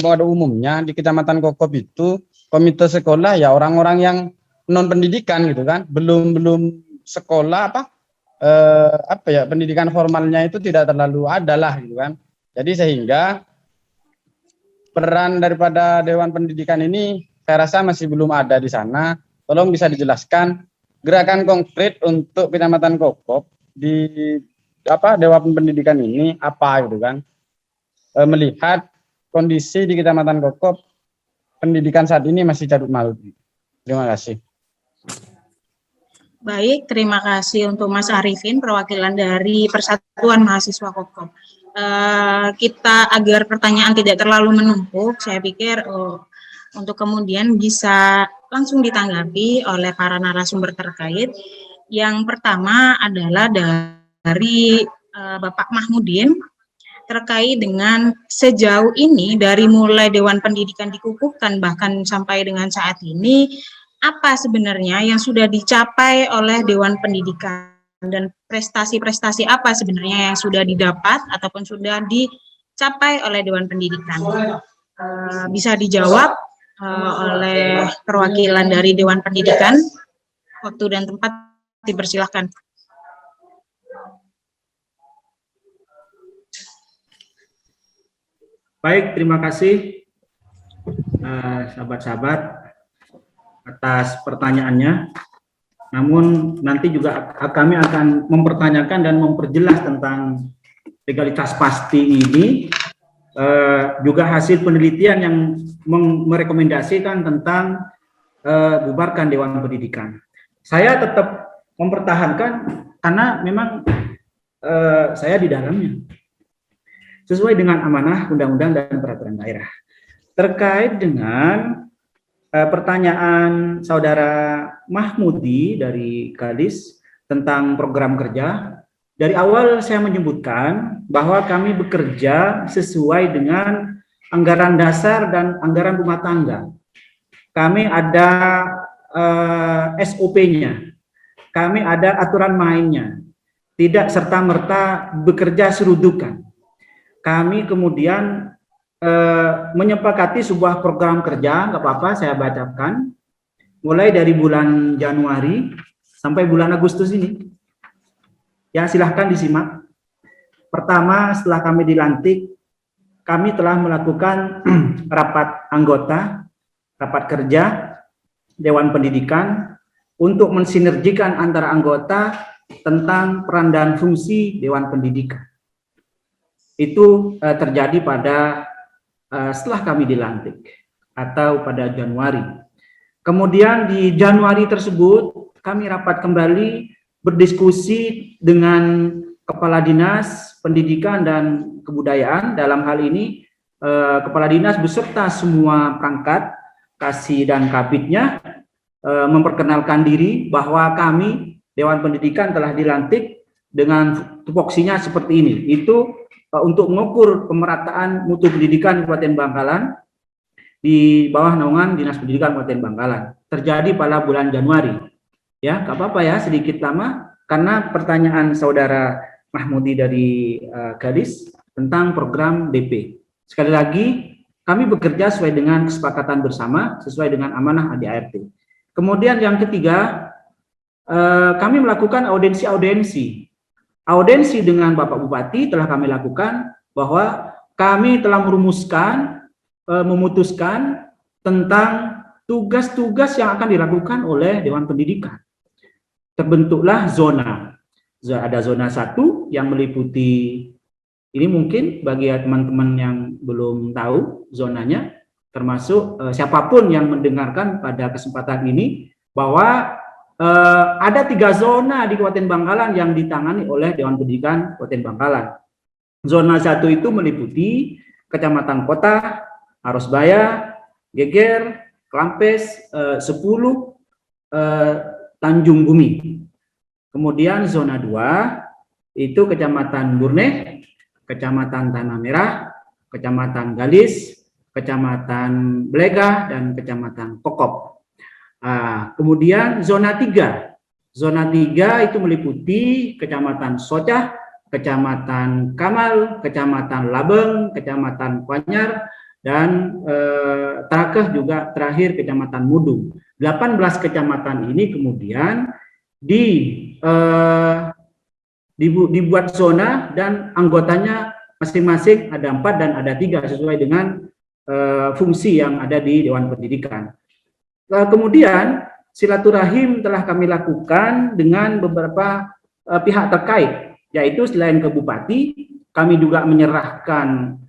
pada umumnya di Kecamatan Kokop itu komite sekolah ya orang-orang yang non pendidikan gitu kan, belum sekolah pendidikan formalnya itu tidak terlalu ada lah gitu kan. Jadi sehingga peran daripada Dewan Pendidikan ini saya rasa masih belum ada di sana. Tolong bisa dijelaskan gerakan konkret untuk Kecamatan Kokop di Dewan Pendidikan ini apa gitu kan. Melihat kondisi di Kecamatan Kokop pendidikan saat ini masih carut marut. Terima kasih. Baik, terima kasih untuk Mas Arifin, perwakilan dari Persatuan Mahasiswa Kokop. Kita agar pertanyaan tidak terlalu menumpuk, saya pikir untuk kemudian bisa langsung ditanggapi oleh para narasumber terkait. Yang pertama adalah dari Bapak Mahmudin terkait dengan sejauh ini dari mulai Dewan Pendidikan dikukuhkan bahkan sampai dengan saat ini, apa sebenarnya yang sudah dicapai oleh Dewan Pendidikan dan prestasi-prestasi apa sebenarnya yang sudah didapat ataupun sudah dicapai oleh Dewan Pendidikan. Bisa dijawab oleh perwakilan dari Dewan Pendidikan. Waktu dan tempat dipersilahkan. Baik, terima kasih sahabat-sahabat atas pertanyaannya. Namun nanti juga kami akan mempertanyakan dan memperjelas tentang legalitas pasti ini juga hasil penelitian yang merekomendasikan tentang bubarkan Dewan Pendidikan. Saya tetap mempertahankan karena memang saya di dalamnya sesuai dengan amanah undang-undang dan peraturan daerah. Terkait dengan pertanyaan saudara Mahmudi dari Kadis tentang program kerja, dari awal saya menyebutkan bahwa kami bekerja sesuai dengan anggaran dasar dan anggaran rumah tangga. Kami ada SOP-nya, kami ada aturan mainnya, tidak serta-merta bekerja serudukan. Kami kemudian menyepakati sebuah program kerja, nggak apa-apa saya bacakan, mulai dari bulan Januari sampai bulan Agustus ini. Ya, silahkan disimak. Pertama, setelah kami dilantik, kami telah melakukan rapat anggota, rapat kerja Dewan Pendidikan untuk mensinergikan antara anggota tentang peran dan fungsi Dewan Pendidikan. Itu terjadi pada setelah kami dilantik atau pada Januari. Kemudian di Januari tersebut kami rapat kembali berdiskusi dengan Kepala Dinas Pendidikan dan Kebudayaan. Dalam hal ini Kepala Dinas beserta semua perangkat Kasih dan Kabidnya memperkenalkan diri bahwa kami Dewan Pendidikan telah dilantik dengan tupoksinya seperti ini. Itu untuk mengukur pemerataan mutu pendidikan Kabupaten Bangkalan di bawah naungan Dinas Pendidikan Kabupaten Bangkalan. Terjadi pada bulan Januari. Ya, nggak apa-apa ya, sedikit lama, karena pertanyaan saudara Mahmudi dari Gadis tentang program DP. Sekali lagi, kami bekerja sesuai dengan kesepakatan bersama, sesuai dengan amanah ADART. Kemudian yang ketiga, kami melakukan audiensi. Audiensi dengan Bapak Bupati telah kami lakukan, bahwa kami telah memutuskan tentang tugas-tugas yang akan dilakukan oleh Dewan Pendidikan. Terbentuklah zona. Ada zona 1 yang meliputi, ini mungkin bagi teman-teman yang belum tahu zonanya, termasuk siapapun yang mendengarkan pada kesempatan ini, bahwa ada 3 zona di Kabupaten Bangkalan yang ditangani oleh Dewan Pendidikan Kabupaten Bangkalan. Zona 1 itu meliputi Kecamatan Kota, Arosbaya, Geger, Klampes, 10, Tanjung Bumi. Kemudian zona 2 itu Kecamatan Burne, Kecamatan Tanah Merah, Kecamatan Galis, Kecamatan Blega, dan Kecamatan Kokop. Kemudian zona 3. Zona 3 itu meliputi Kecamatan Socah, Kecamatan Kamal, Kecamatan Labeng, Kecamatan Kuanyar, dan terakhir Kecamatan Mudung. 18 kecamatan ini kemudian dibuat zona dan anggotanya masing-masing ada 4 dan ada 3 sesuai dengan fungsi yang ada di Dewan Pendidikan. Kemudian silaturahim telah kami lakukan dengan beberapa pihak terkait, yaitu selain ke Bupati, kami juga menyerahkan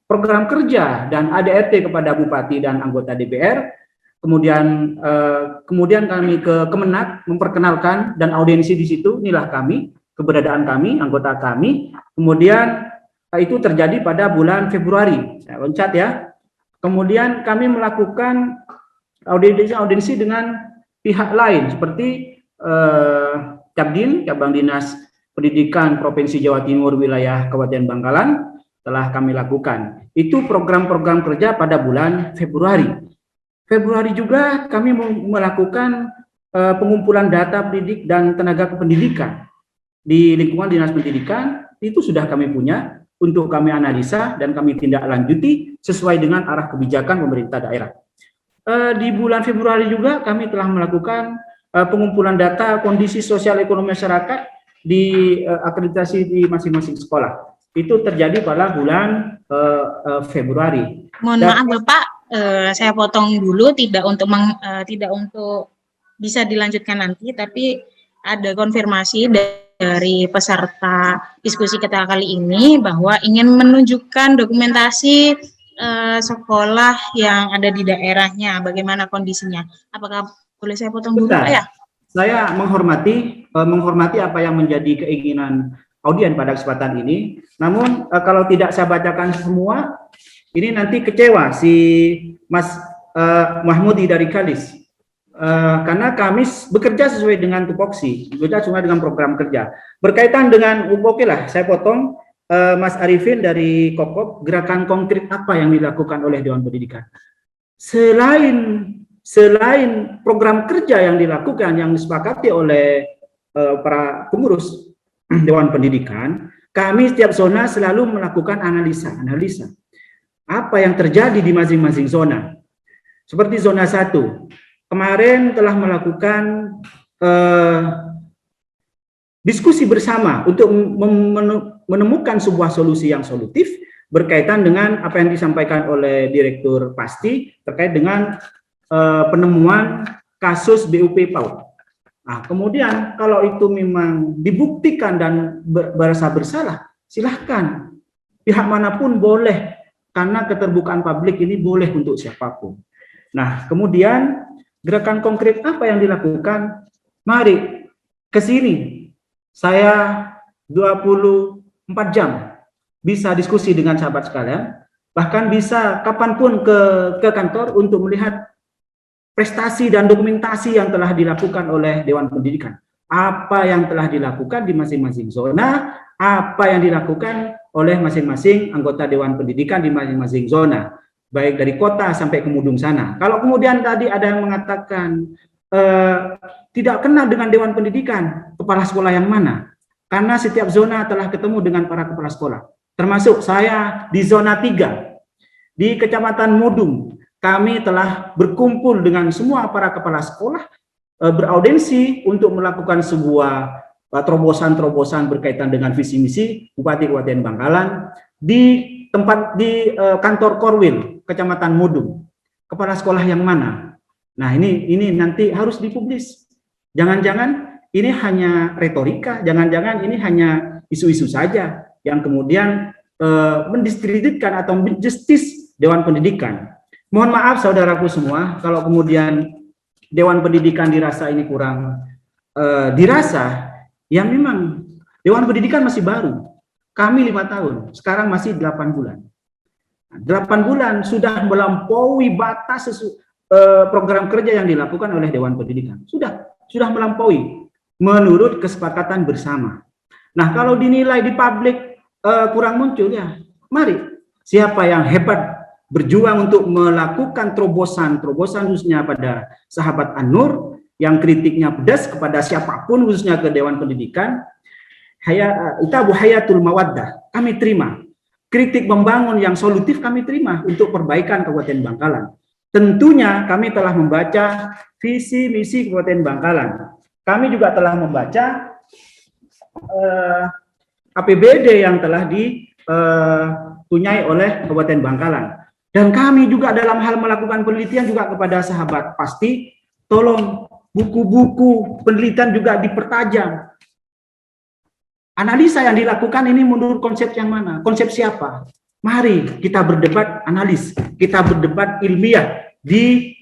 program kerja dan ADRT kepada Bupati dan anggota DPR. Kemudian kami ke Kemenak memperkenalkan dan audiensi di situ, inilah kami, keberadaan kami, anggota kami. Kemudian itu terjadi pada bulan Februari, saya loncat ya. Kemudian kami melakukan audiensi dengan pihak lain seperti Cabdin, Cabang Dinas Pendidikan Provinsi Jawa Timur wilayah Kabupaten Bangkalan telah kami lakukan. Itu program-program kerja pada bulan Februari. Februari juga kami melakukan pengumpulan data pendidik dan tenaga kependidikan di lingkungan Dinas Pendidikan. Itu sudah kami punya untuk kami analisa dan kami tindak lanjuti sesuai dengan arah kebijakan pemerintah daerah. Di bulan Februari juga kami telah melakukan pengumpulan data kondisi sosial ekonomi masyarakat di akreditasi di masing-masing sekolah. Itu terjadi pada bulan Februari. Mohon maaf Bapak, saya potong dulu, tidak untuk bisa dilanjutkan nanti, tapi ada konfirmasi dari peserta diskusi kita kali ini bahwa ingin menunjukkan dokumentasi sekolah yang ada di daerahnya, bagaimana kondisinya. Apakah boleh saya potong dulu, Pak ya? Saya menghormati apa yang menjadi keinginan audien pada kesempatan ini. Namun kalau tidak saya bacakan semua, ini nanti kecewa si Mas Mahmudi dari Kalis. Karena kami bekerja sesuai dengan tupoksi, bekerja sesuai dengan program kerja. Berkaitan dengan, oke lah, saya potong Mas Arifin dari Kokop, gerakan konkret apa yang dilakukan oleh Dewan Pendidikan. Selain program kerja yang dilakukan, yang disepakati oleh para pengurus Dewan Pendidikan, kami setiap zona selalu melakukan analisa. Apa yang terjadi di masing-masing zona. Seperti zona 1, kemarin telah melakukan diskusi bersama untuk menemukan sebuah solusi yang solutif berkaitan dengan apa yang disampaikan oleh Direktur Pasti terkait dengan penemuan kasus BUP PAUD. Nah, kemudian kalau itu memang dibuktikan dan berasa bersalah, silahkan pihak manapun boleh, karena keterbukaan publik ini boleh untuk siapapun. Nah, kemudian gerakan konkret apa yang dilakukan? Mari ke sini. Saya 24 jam bisa diskusi dengan sahabat sekalian, bahkan bisa kapanpun ke kantor untuk melihat prestasi dan dokumentasi yang telah dilakukan oleh Dewan Pendidikan. Apa yang telah dilakukan di masing-masing zona, apa yang dilakukan oleh masing-masing anggota Dewan Pendidikan di masing-masing zona, baik dari kota sampai ke Mudung sana. Kalau kemudian tadi ada yang mengatakan tidak kenal dengan Dewan Pendidikan, kepala sekolah yang mana? Karena setiap zona telah ketemu dengan para kepala sekolah. Termasuk saya di zona 3, di Kecamatan Mudung. Kami telah berkumpul dengan semua para kepala sekolah, beraudensi untuk melakukan sebuah terobosan-terobosan berkaitan dengan visi misi Bupati Kabupaten Bangkalan di kantor Korwil, Kecamatan Mudung. Kepala sekolah yang mana? Nah, ini nanti harus dipublis. Jangan-jangan ini hanya retorika, jangan-jangan ini hanya isu-isu saja yang kemudian mendiskreditkan atau menjustis Dewan Pendidikan. Mohon maaf saudaraku semua, kalau kemudian Dewan Pendidikan dirasa ini kurang dirasa, ya memang Dewan Pendidikan masih baru. Kami 5 tahun, sekarang masih 8 bulan. 8 bulan sudah melampaui batas program kerja yang dilakukan oleh Dewan Pendidikan. Sudah melampaui menurut kesepakatan bersama. Nah, kalau dinilai di publik kurang muncul, ya mari siapa yang hebat berjuang untuk melakukan terobosan khususnya pada sahabat An-Nur yang kritiknya pedas kepada siapapun khususnya ke Dewan Pendidikan, Itabu Hayatul Mawaddah, kami terima. Kritik membangun yang solutif kami terima untuk perbaikan Kabupaten Bangkalan. Tentunya kami telah membaca visi misi Kabupaten Bangkalan. Kami juga telah membaca APBD yang telah dipunyai oleh Kabupaten Bangkalan. Dan kami juga dalam hal melakukan penelitian juga kepada sahabat Pasti, tolong buku-buku penelitian juga dipertajam. Analisa yang dilakukan ini menurut konsep yang mana? Konsep siapa? Mari kita berdebat analis, kita berdebat ilmiah di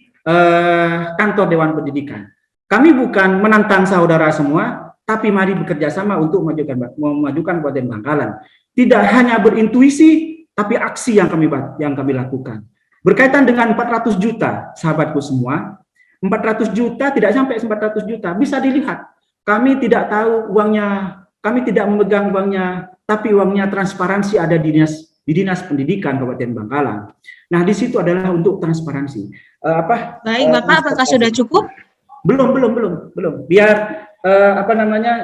kantor Dewan Pendidikan. Kami bukan menantang saudara semua, tapi mari bekerja sama untuk memajukan Kabupaten Bangkalan. Tidak hanya berintuisi, tapi aksi yang kami lakukan. Berkaitan dengan 400 juta, sahabatku semua, 400 juta tidak sampai 400 juta, bisa dilihat. Kami tidak tahu uangnya, kami tidak memegang uangnya, tapi uangnya transparansi ada di Dinas Pendidikan Kabupaten Bangkalan. Nah, di situ adalah untuk transparansi. Baik, Bapak, apakah sudah cukup? Belum. Biar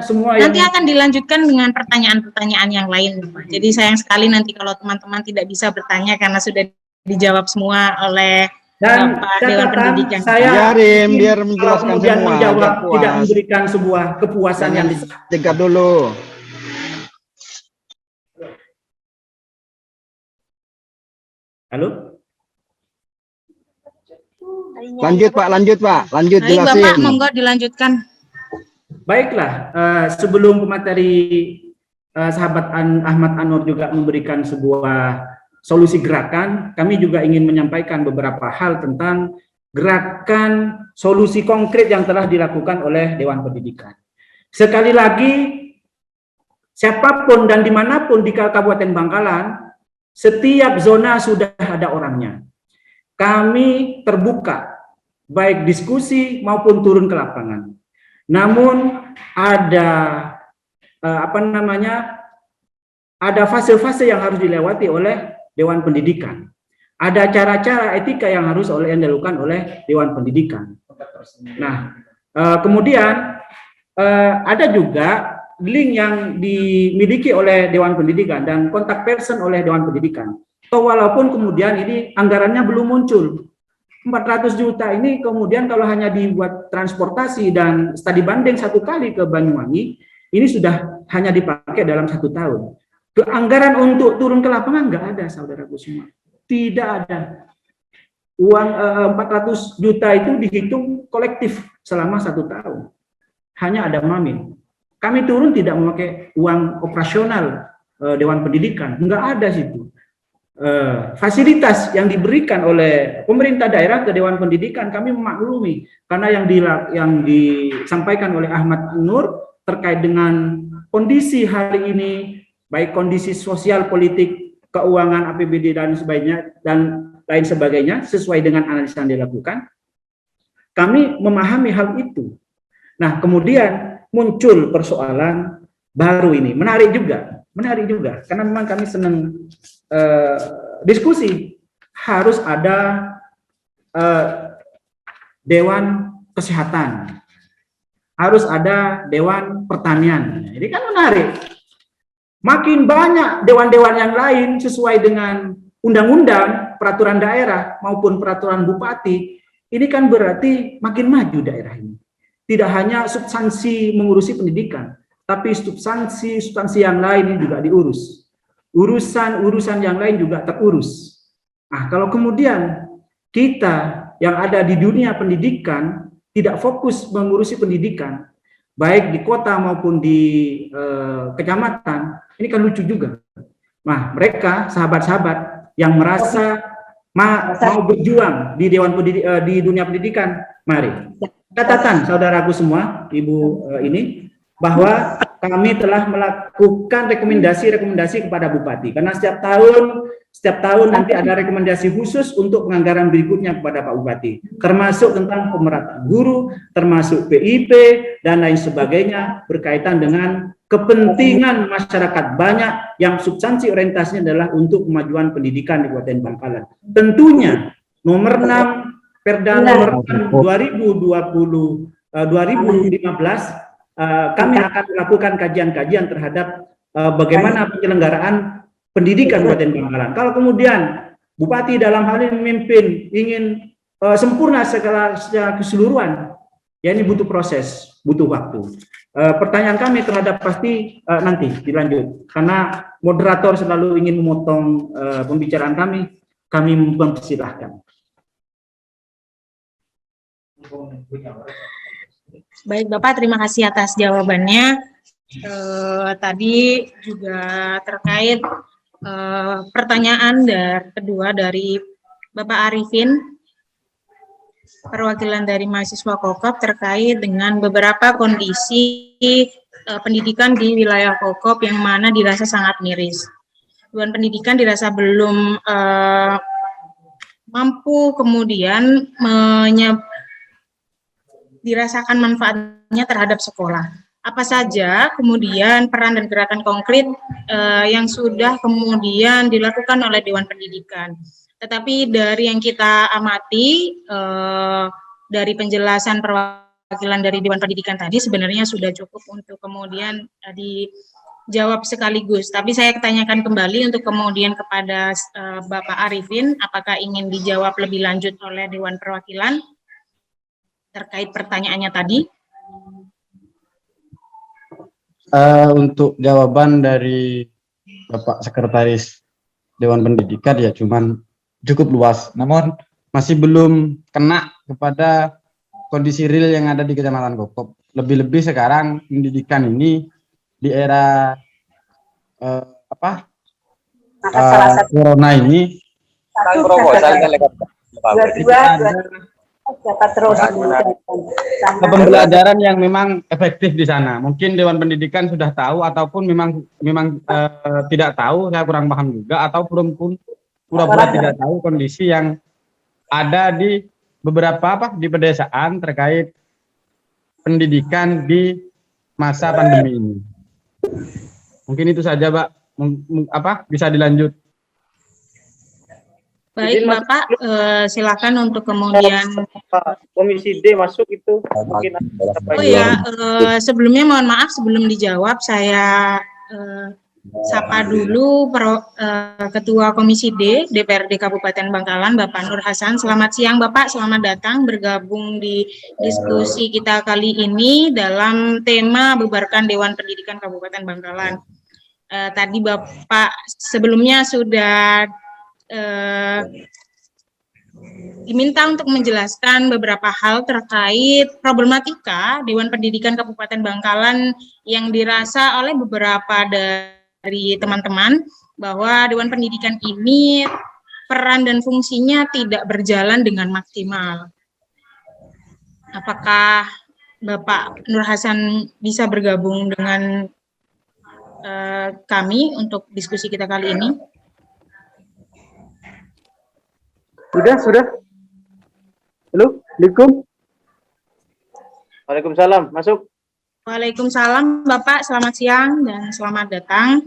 semua nanti akan dilanjutkan dengan pertanyaan-pertanyaan yang lain, Bapak. Jadi sayang sekali nanti kalau teman-teman tidak bisa bertanya karena sudah dijawab semua oleh Bapak Dewan Pendidikan. Saya biar menjelaskan kemudian semua. menjawab tidak memberikan sebuah kepuasan yang Dekat dulu. Halo? Lanjut Pak, lanjut Baik, jelasin. Bapak, monggo dilanjutkan. Baiklah, sebelum pemateri sahabat Ahmad Anwar juga memberikan sebuah solusi gerakan, kami juga ingin menyampaikan beberapa hal tentang gerakan solusi konkret yang telah dilakukan oleh Dewan Pendidikan. Sekali lagi, siapapun dan dimanapun di Kabupaten Bangkalan, setiap zona sudah ada orangnya. Kami terbuka, baik diskusi maupun turun ke lapangan. Namun ada ada fase-fase yang harus dilewati oleh Dewan Pendidikan. Ada cara-cara etika yang harus dilakukan oleh Dewan Pendidikan. Nah, kemudian ada juga link yang dimiliki oleh Dewan Pendidikan dan kontak person oleh Dewan Pendidikan. Walaupun kemudian ini anggarannya belum muncul. 400 juta ini kemudian kalau hanya dibuat transportasi dan studi banding 1 kali ke Banyuwangi, ini sudah hanya dipakai dalam 1 tahun. Anggaran untuk turun ke lapangan nggak ada, saudaraku semua. Tidak ada. Uang 400 juta itu dihitung kolektif selama 1 tahun. Hanya ada Mamin. Kami turun tidak memakai uang operasional Dewan Pendidikan. Nggak ada situ. Fasilitas yang diberikan oleh pemerintah daerah ke Dewan Pendidikan kami memaklumi. Karena yang disampaikan oleh Ahmad Nur terkait dengan kondisi hari ini, baik kondisi sosial, politik, keuangan, APBD dan sebagainya dan lain sebagainya sesuai dengan analisa yang dilakukan, kami memahami hal itu. Nah, kemudian muncul persoalan baru ini, menarik juga karena memang kami senang diskusi. Harus ada Dewan Kesehatan, harus ada Dewan Pertanian. Ini kan menarik. Makin banyak dewan-dewan yang lain sesuai dengan undang-undang, peraturan daerah maupun peraturan bupati, ini kan berarti makin maju daerah ini. Tidak hanya substansi mengurusi pendidikan, tapi substansi yang lain ini juga diurus. Urusan yang lain juga terurus. Nah, kalau kemudian kita yang ada di dunia pendidikan tidak fokus mengurusi pendidikan, baik di kota maupun di kecamatan, ini kan lucu juga. Nah, mereka sahabat-sahabat yang merasa mau berjuang di di dunia pendidikan, mari. Catatan saudaraku semua, ibu ini, bahwa kami telah melakukan rekomendasi kepada bupati. Karena setiap tahun nanti ada rekomendasi khusus untuk penganggaran berikutnya kepada Pak Bupati, termasuk tentang pemerataan guru, termasuk PIP dan lain sebagainya berkaitan dengan kepentingan masyarakat banyak yang substansi orientasinya adalah untuk kemajuan pendidikan di Kabupaten Bangkalan. Tentunya nomor 6 Perda nomor 2015 kami akan melakukan kajian-kajian terhadap bagaimana penyelenggaraan pendidikan Kabupaten Bangkalan. Kalau kemudian Bupati dalam hal ini memimpin ingin sempurna secara keseluruhan, ya ini butuh proses, butuh waktu. Pertanyaan kami terhadap pasti nanti dilanjut, karena moderator selalu ingin memotong pembicaraan kami mempersilahkan. Baik Bapak, terima kasih atas jawabannya. Tadi juga terkait pertanyaan kedua dari Bapak Arifin, perwakilan dari mahasiswa Kokop terkait dengan beberapa kondisi pendidikan di wilayah Kokop yang mana dirasa sangat miris. Dewan Pendidikan dirasa belum mampu kemudian dirasakan manfaatnya terhadap sekolah. Apa saja kemudian peran dan gerakan konkret yang sudah kemudian dilakukan oleh Dewan Pendidikan. Tetapi dari yang kita amati, dari penjelasan perwakilan dari Dewan Pendidikan tadi sebenarnya sudah cukup untuk kemudian dijawab sekaligus. Tapi saya tanyakan kembali untuk kemudian kepada Bapak Arifin, apakah ingin dijawab lebih lanjut oleh Dewan Perwakilan terkait pertanyaannya tadi? Untuk jawaban dari Bapak Sekretaris Dewan Pendidikan ya cuman cukup luas, namun masih belum kena kepada kondisi real yang ada di Kecamatan Kokop. lebih-lebih sekarang pendidikan ini di era corona ini pembelajaran yang memang efektif di sana. Mungkin Dewan Pendidikan sudah tahu ataupun memang tidak tahu, saya kurang paham juga, atau belum pun pura-pura tidak tahu kondisi yang ada di beberapa di pedesaan terkait pendidikan di masa pandemi ini. Mungkin itu saja, Pak. Bisa dilanjut. Baik, Bapak, silakan untuk kemudian Komisi D masuk itu. Mungkin sebelumnya mohon maaf sebelum dijawab saya sapa dulu Ketua Komisi D DPRD Kabupaten Bangkalan, Bapak Nur Hasan. Selamat siang, Bapak. Selamat datang bergabung di diskusi kita kali ini dalam tema bubarkan Dewan Pendidikan Kabupaten Bangkalan. Tadi Bapak sebelumnya sudah diminta untuk menjelaskan beberapa hal terkait problematika Dewan Pendidikan Kabupaten Bangkalan yang dirasa oleh beberapa dari teman-teman bahwa Dewan Pendidikan ini peran dan fungsinya tidak berjalan dengan maksimal. Apakah Bapak Nur Hasan bisa bergabung dengan kami untuk diskusi kita kali ini? Sudah. Halo, Assalamualaikum. Waalaikumsalam, masuk. Waalaikumsalam, Bapak. Selamat siang dan selamat datang.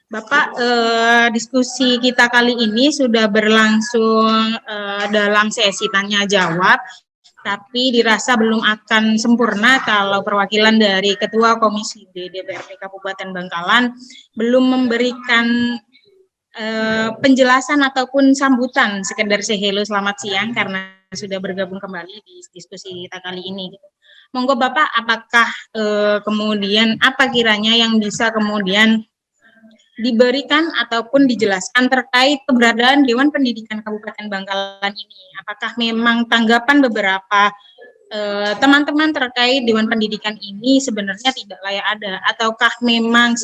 Bapak, diskusi kita kali ini sudah berlangsung dalam sesi tanya jawab, tapi dirasa belum akan sempurna kalau perwakilan dari Ketua Komisi D DPRD Kabupaten Bangkalan belum memberikan penjelasan ataupun sambutan sekedar say hello selamat siang karena sudah bergabung kembali di diskusi kita kali ini. Monggo Bapak, apakah kemudian apa kiranya yang bisa kemudian diberikan ataupun dijelaskan terkait keberadaan Dewan Pendidikan Kabupaten Bangkalan ini? Apakah memang tanggapan beberapa teman-teman terkait Dewan Pendidikan ini sebenarnya tidak layak ada, ataukah memang